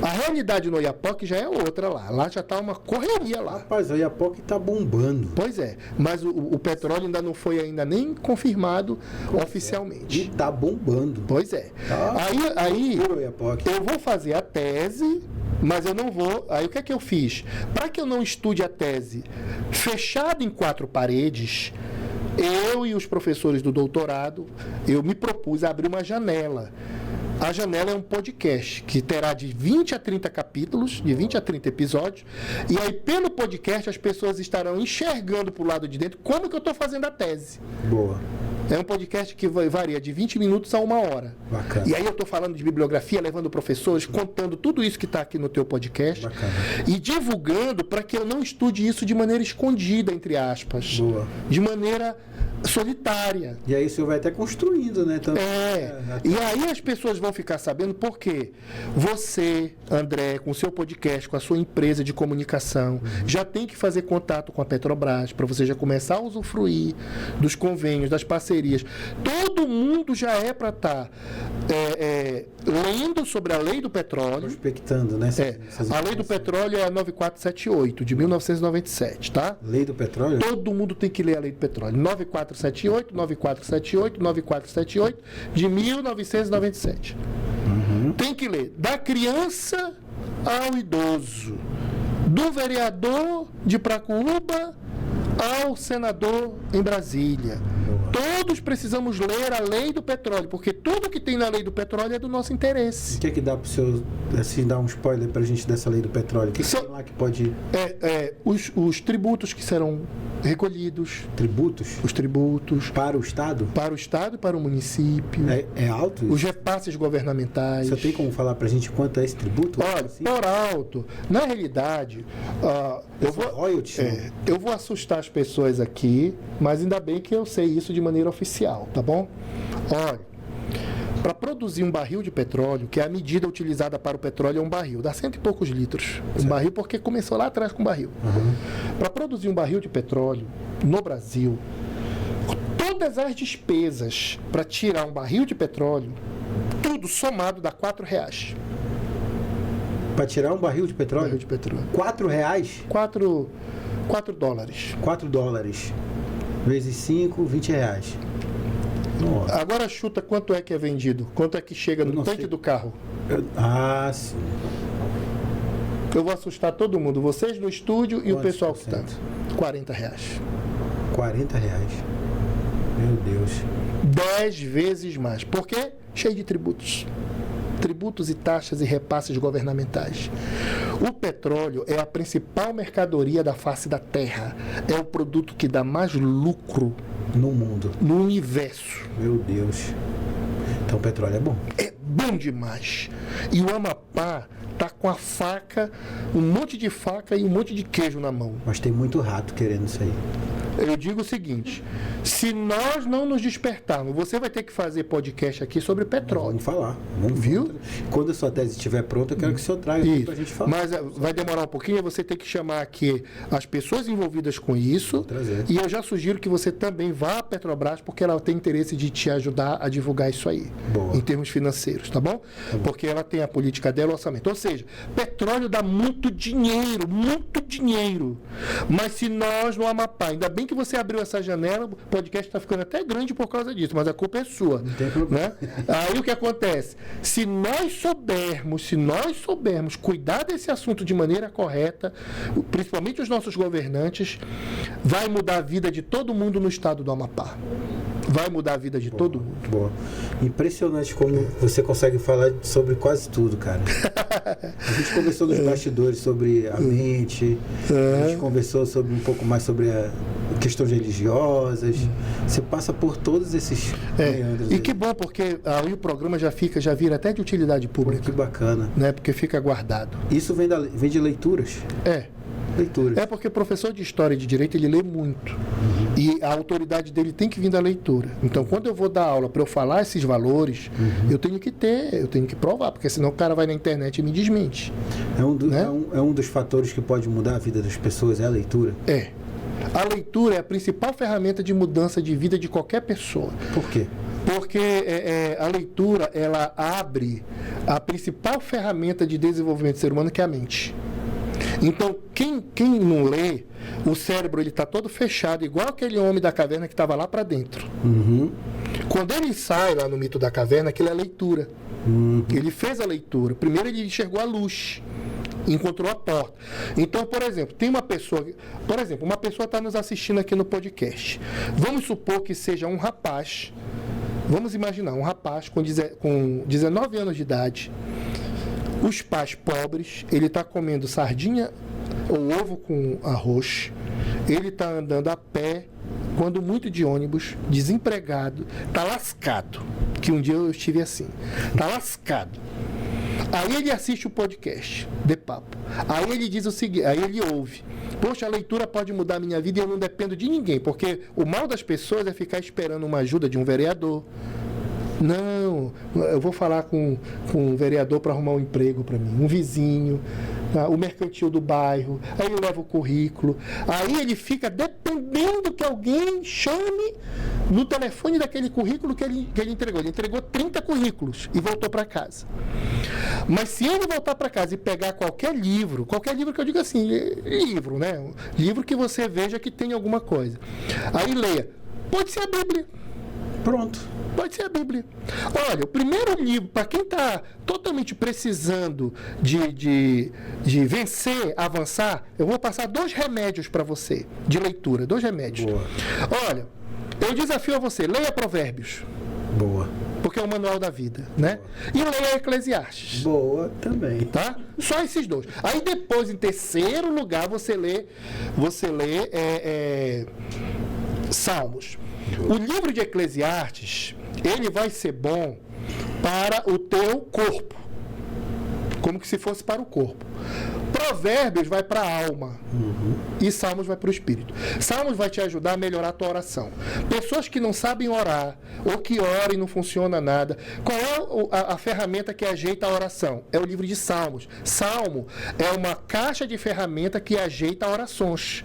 A: A realidade no Oiapoque já é outra lá. Lá já está uma correria lá.
B: Rapaz, o Oiapoque está bombando.
A: Pois é, mas o petróleo ainda não foi nem confirmado oficialmente.
B: E está bombando.
A: Pois é. Aí
B: eu
A: vou fazer a tese Mas eu não vou... Aí o que é que eu fiz? Para que eu não estude a tese fechada em 4 paredes, eu e os professores do doutorado, eu me propus a abrir uma janela. A janela é um podcast que terá de 20 a 30 capítulos, de 20 a 30 episódios, e aí pelo podcast as pessoas estarão enxergando para o lado de dentro como que eu estou fazendo a tese.
B: Boa.
A: É um podcast que varia de 20 minutos a 1 hora.
B: Bacana.
A: E aí eu estou falando de bibliografia, levando professores, contando tudo isso que está aqui no teu podcast.
B: Bacana.
A: E divulgando para que eu não estude isso de maneira escondida, entre aspas.
B: Boa.
A: De maneira solitária.
B: E aí o senhor vai até construindo, né? Também.
A: E aí as pessoas vão ficar sabendo por quê. Você, André, com o seu podcast, com a sua empresa de comunicação, já tem que fazer contato com a Petrobras para você já começar a usufruir dos convênios, das parcerias. Todo mundo já é para estar lendo sobre a lei do petróleo.
B: Prospectando, né?
A: A lei do petróleo é a 9478, de 1997, tá?
B: Lei do petróleo?
A: Todo mundo tem que ler a lei do petróleo. 9478, de 1997. Tem que ler da criança ao idoso, do vereador de Pracuúba ao senador em Brasília. Todos precisamos ler a lei do petróleo, porque tudo que tem na lei do petróleo é do nosso interesse.
B: O que é que dá para o senhor, assim, dar um spoiler para a gente dessa lei do petróleo? O que tem lá que pode...
A: Os tributos que serão recolhidos.
B: Tributos?
A: Os tributos.
B: Para o Estado?
A: Para o Estado e para o município.
B: É alto isso?
A: Os repasses governamentais.
B: Você tem como falar para a gente quanto é esse tributo?
A: Olha, assim? Por alto. Na realidade, eu vou assustar as pessoas aqui, mas ainda bem que eu sei isso de maneira oficial, tá bom? Olha, para produzir um barril de petróleo, que é a medida utilizada para o petróleo, é um barril, dá 100 e poucos litros. Um barril, porque começou lá atrás com barril. Para produzir um barril de petróleo no Brasil, todas as despesas para tirar um barril de petróleo, tudo somado dá R$4.
B: Para tirar um barril de petróleo?
A: Barril de petróleo.
B: R$4?
A: 4 dólares.
B: 4 dólares. Vezes 5, R$20. Nossa.
A: Agora chuta quanto é que é vendido, quanto é que chega no tanque do carro.
B: Sim.
A: Eu vou assustar todo mundo, vocês no estúdio e o pessoal que está. R$40.
B: R$40? Meu Deus.
A: 10 vezes mais. Por quê? Cheio de tributos. Tributos e taxas e repasses governamentais. O petróleo é a principal mercadoria da face da Terra. É o produto que dá mais lucro
B: no mundo,
A: no universo.
B: Meu Deus. Então o petróleo é bom.
A: É bom demais. E o Amapá tá com a faca, um monte de faca e um monte de queijo na mão.
B: Mas tem muito rato querendo isso aí.
A: Eu digo o seguinte, se nós não nos despertarmos, você vai ter que fazer podcast aqui sobre petróleo.
B: Vamos falar.
A: Viu?
B: Quando a sua tese estiver pronta, eu quero que o senhor traga aqui pra gente falar.
A: Mas vai demorar um pouquinho, você tem que chamar aqui as pessoas envolvidas com isso. E eu já sugiro que você também vá à Petrobras, porque ela tem interesse de te ajudar a divulgar isso aí.
B: Boa.
A: Em termos financeiros, tá bom? Porque ela tem a política dela, o orçamento. Ou seja, petróleo dá muito dinheiro. Mas se nós no Amapá, ainda bem que você abriu essa janela, o podcast está ficando até grande por causa disso, mas a culpa é sua.
B: Não tem problema.
A: Né? Aí o que acontece? Se nós soubermos cuidar desse assunto de maneira correta, principalmente os nossos governantes, vai mudar a vida de todo mundo no estado do Amapá. Vai mudar a vida de todo mundo.
B: Boa. Impressionante como você consegue falar sobre quase tudo, cara. A gente conversou nos bastidores sobre a mente, a gente conversou sobre um pouco mais sobre a questões religiosas. Você passa por todos esses meandros.
A: E que bom, porque aí o programa já vira até de utilidade pública.
B: Pô, que bacana.
A: Né? Porque fica guardado.
B: Isso vem de leituras? Leituras.
A: É porque o professor de História e de Direito, ele lê muito. E a autoridade dele tem que vir da leitura. Então, quando eu vou dar aula para eu falar esses valores, eu tenho que provar, porque senão o cara vai na internet e me desmente.
B: É um dos fatores que pode mudar a vida das pessoas, é a leitura?
A: A leitura é a principal ferramenta de mudança de vida de qualquer pessoa.
B: Por quê?
A: Porque a leitura, ela abre a principal ferramenta de desenvolvimento do ser humano, que é a mente. Então, quem não lê, o cérebro ele está todo fechado, igual aquele homem da caverna que estava lá para dentro. Quando ele sai lá no mito da caverna, aquilo é leitura. Ele fez a leitura. Primeiro ele enxergou a luz. encontrou a porta. Então, por exemplo, tem uma pessoa está nos assistindo aqui no podcast. Vamos supor que seja um rapaz, vamos imaginar, um rapaz com 19 anos de idade, os pais pobres, ele está comendo sardinha ou ovo com arroz, ele está andando a pé, quando muito de ônibus, desempregado, está lascado, que um dia eu estive assim, está lascado. Aí ele assiste o podcast de papo. Aí ele diz o seguinte, aí ele ouve: poxa, a leitura pode mudar a minha vida e eu não dependo de ninguém, porque o mal das pessoas é ficar esperando uma ajuda de um vereador. Não, eu vou falar com um vereador para arrumar um emprego para mim, um vizinho, o mercantil do bairro, aí ele leva o currículo, aí ele fica dependendo que alguém chame no telefone daquele currículo que ele entregou. Ele entregou 30 currículos e voltou para casa. Mas se ele voltar para casa e pegar qualquer livro que eu digo assim, livro, né? Livro que você veja que tem alguma coisa. Aí leia, pode ser a Bíblia.
B: Pronto.
A: Pode ser a Bíblia. Olha, o primeiro livro, para quem está totalmente precisando de vencer, avançar, eu vou passar 2 remédios para você, de leitura, 2 remédios.
B: Boa.
A: Olha, eu desafio a você, leia Provérbios.
B: Boa.
A: Porque é o manual da vida, né? Boa. E leia Eclesiastes.
B: Boa também.
A: Tá? Só esses 2. Aí depois, em terceiro lugar, você lê Salmos. O livro de Eclesiastes, ele vai ser bom para o teu corpo, como que se fosse para o corpo. Provérbios vai para a alma, e Salmos vai para o espírito. Salmos vai te ajudar a melhorar a tua oração. Pessoas que não sabem orar, ou que oram e não funciona nada, qual é a ferramenta que ajeita a oração? É o livro de Salmos. Salmo é uma caixa de ferramenta que ajeita orações.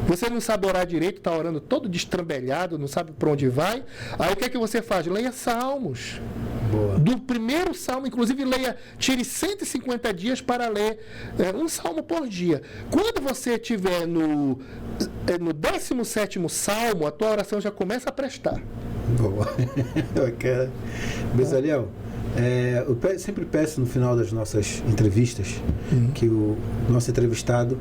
A: Você não sabe orar direito, está orando todo destrambelhado, não sabe para onde vai. Aí o que é que você faz? Leia Salmos.
B: Boa.
A: Do primeiro salmo, inclusive, tire 150 dias para ler um salmo por dia. Quando você estiver no 17º salmo, a tua oração já começa a prestar.
B: Boa. Bezaliel, eu sempre peço no final das nossas entrevistas que o nosso entrevistado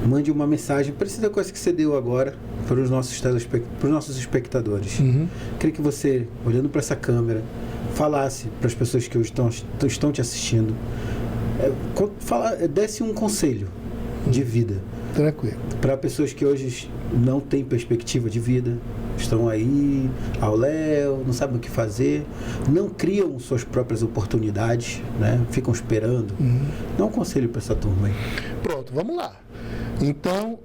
B: mande uma mensagem parecida com essa que você deu agora para os nossos espectadores. Queria que você, olhando para essa câmera, falasse para as pessoas que hoje estão te assistindo, desse um conselho de vida.
A: Tranquilo.
B: Para pessoas que hoje não têm perspectiva de vida, estão aí ao léu, não sabem o que fazer, não criam suas próprias oportunidades, né? Ficam esperando. Dá um conselho para essa turma aí.
A: Pronto, vamos lá. Então,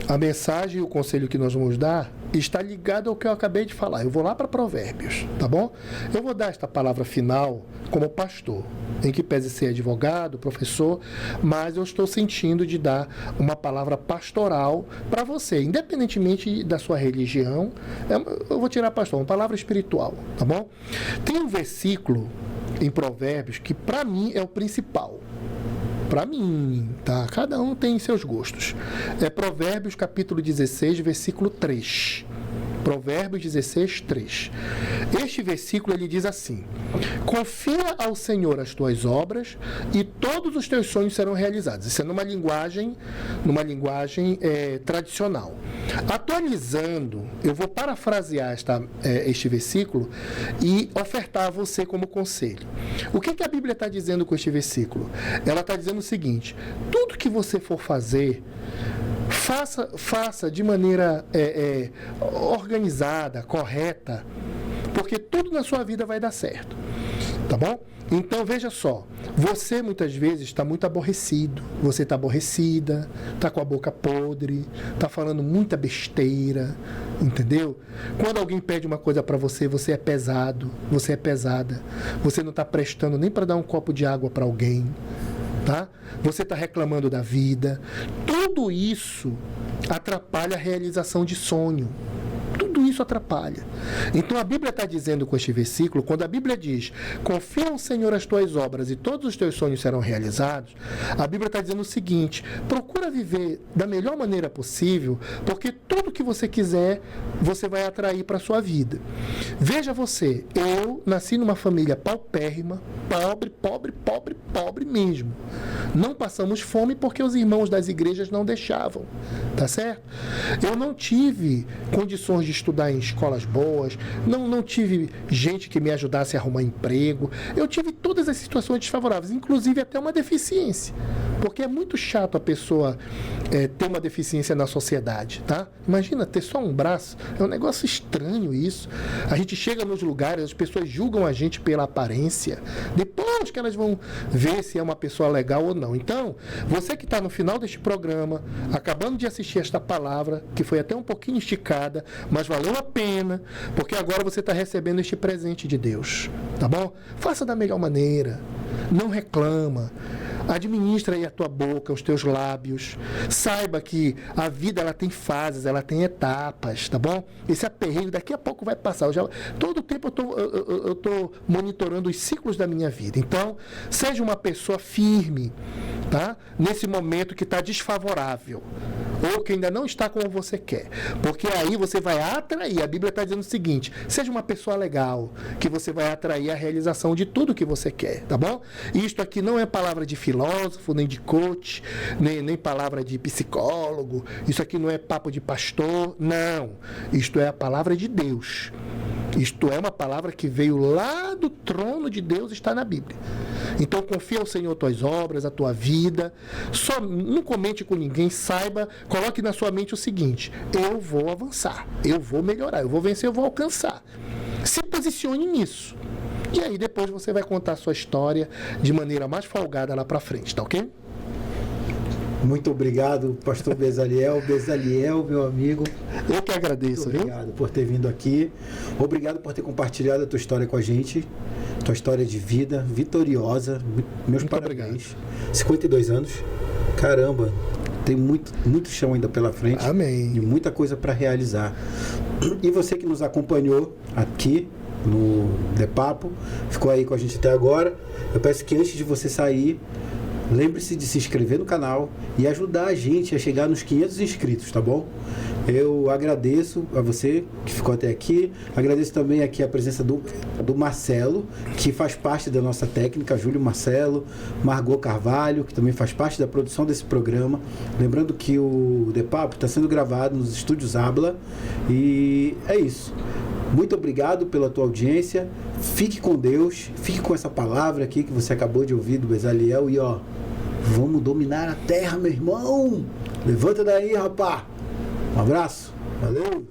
A: a mensagem e o conselho que nós vamos dar está ligado ao que eu acabei de falar. Eu vou lá para Provérbios, tá bom? Eu vou dar esta palavra final como pastor, em que pese ser advogado, professor, mas eu estou sentindo de dar uma palavra pastoral para você, independentemente da sua religião. Eu vou tirar pastor, uma palavra espiritual, tá bom? Tem um versículo em Provérbios que para mim é o principal. Para mim, tá? Cada um tem seus gostos. É Provérbios capítulo 16, versículo 3. Provérbios 16, 3. Este versículo ele diz assim: confia ao Senhor as tuas obras e todos os teus sonhos serão realizados. Isso é numa linguagem tradicional. Atualizando, eu vou parafrasear este versículo e ofertar a você como conselho. O que a Bíblia está dizendo com este versículo? Ela está dizendo o seguinte: tudo que você for fazer, faça de maneira organizada, correta, porque tudo na sua vida vai dar certo, tá bom? Então veja só, você muitas vezes está muito aborrecido, você está aborrecida, está com a boca podre, está falando muita besteira, entendeu? Quando alguém pede uma coisa para você, você é pesado, você é pesada, você não está prestando nem para dar um copo de água para alguém, tá? Você está reclamando da vida. Tudo isso atrapalha a realização de sonho. Tudo isso atrapalha. Então a Bíblia está dizendo com este versículo, quando a Bíblia diz, confia ao Senhor as tuas obras e todos os teus sonhos serão realizados, a Bíblia está dizendo o seguinte, procura viver da melhor maneira possível, porque tudo que você quiser, você vai atrair para a sua vida. Veja você, eu nasci numa família paupérrima, pobre mesmo. Não passamos fome porque os irmãos das igrejas não deixavam, tá certo? Eu não tive condições de estudar em escolas boas, não tive gente que me ajudasse a arrumar emprego, eu tive todas as situações desfavoráveis, inclusive até uma deficiência, porque é muito chato a pessoa ter uma deficiência na sociedade, tá? Imagina, ter só um braço, é um negócio estranho isso. A gente chega nos lugares, as pessoas julgam a gente pela aparência, depois que elas vão ver se é uma pessoa legal ou não. Então, você que está no final deste programa, acabando de assistir esta palavra, que foi até um pouquinho esticada, mas valeu a pena, porque agora você está recebendo este presente de Deus, tá bom? Faça da melhor maneira, não reclama, administra aí a tua boca, os teus lábios, saiba que a vida ela tem fases, ela tem etapas, tá bom? Esse aperreio daqui a pouco vai passar. Todo o tempo eu tô monitorando os ciclos da minha vida. Então, seja uma pessoa firme, tá? Nesse momento que está desfavorável, ou que ainda não está como você quer, porque aí você vai atrair, a Bíblia está dizendo o seguinte, seja uma pessoa legal, que você vai atrair a realização de tudo que você quer, tá bom? Isto aqui não é palavra de filósofo, nem de coach, nem palavra de psicólogo, isso aqui não é papo de pastor, não, isto é a palavra de Deus. Isto é uma palavra que veio lá do trono de Deus, está na Bíblia. Então confia ao Senhor tuas obras, a tua vida. Só não comente com ninguém, saiba, coloque na sua mente o seguinte: eu vou avançar, eu vou melhorar, eu vou vencer, eu vou alcançar. Se posicione nisso. E aí depois você vai contar a sua história de maneira mais folgada lá para frente, tá ok?
B: Muito obrigado, pastor Bezaliel, meu amigo.
A: Eu que agradeço,
B: muito obrigado por ter vindo aqui. Obrigado por ter compartilhado a tua história com a gente. Tua história de vida vitoriosa. Meus parabéns. Obrigado. 52 anos. Caramba, tem muito chão ainda pela frente.
A: Amém.
B: E muita coisa para realizar. E você que nos acompanhou aqui no The Papo, ficou aí com a gente até agora. Eu peço que antes de você sair, lembre-se de se inscrever no canal e ajudar a gente a chegar nos 500 inscritos, tá bom? Eu agradeço a você que ficou até aqui. Agradeço também aqui a presença do Marcelo, que faz parte da nossa técnica, Júlio Marcelo, Margot Carvalho, que também faz parte da produção desse programa. Lembrando que o The Papo está sendo gravado nos estúdios Habla. E é isso. Muito obrigado pela tua audiência. Fique com Deus. Fique com essa palavra aqui que você acabou de ouvir do Bezaliel. E ó, vamos dominar a terra, meu irmão. Levanta daí, rapá. Um abraço. Valeu.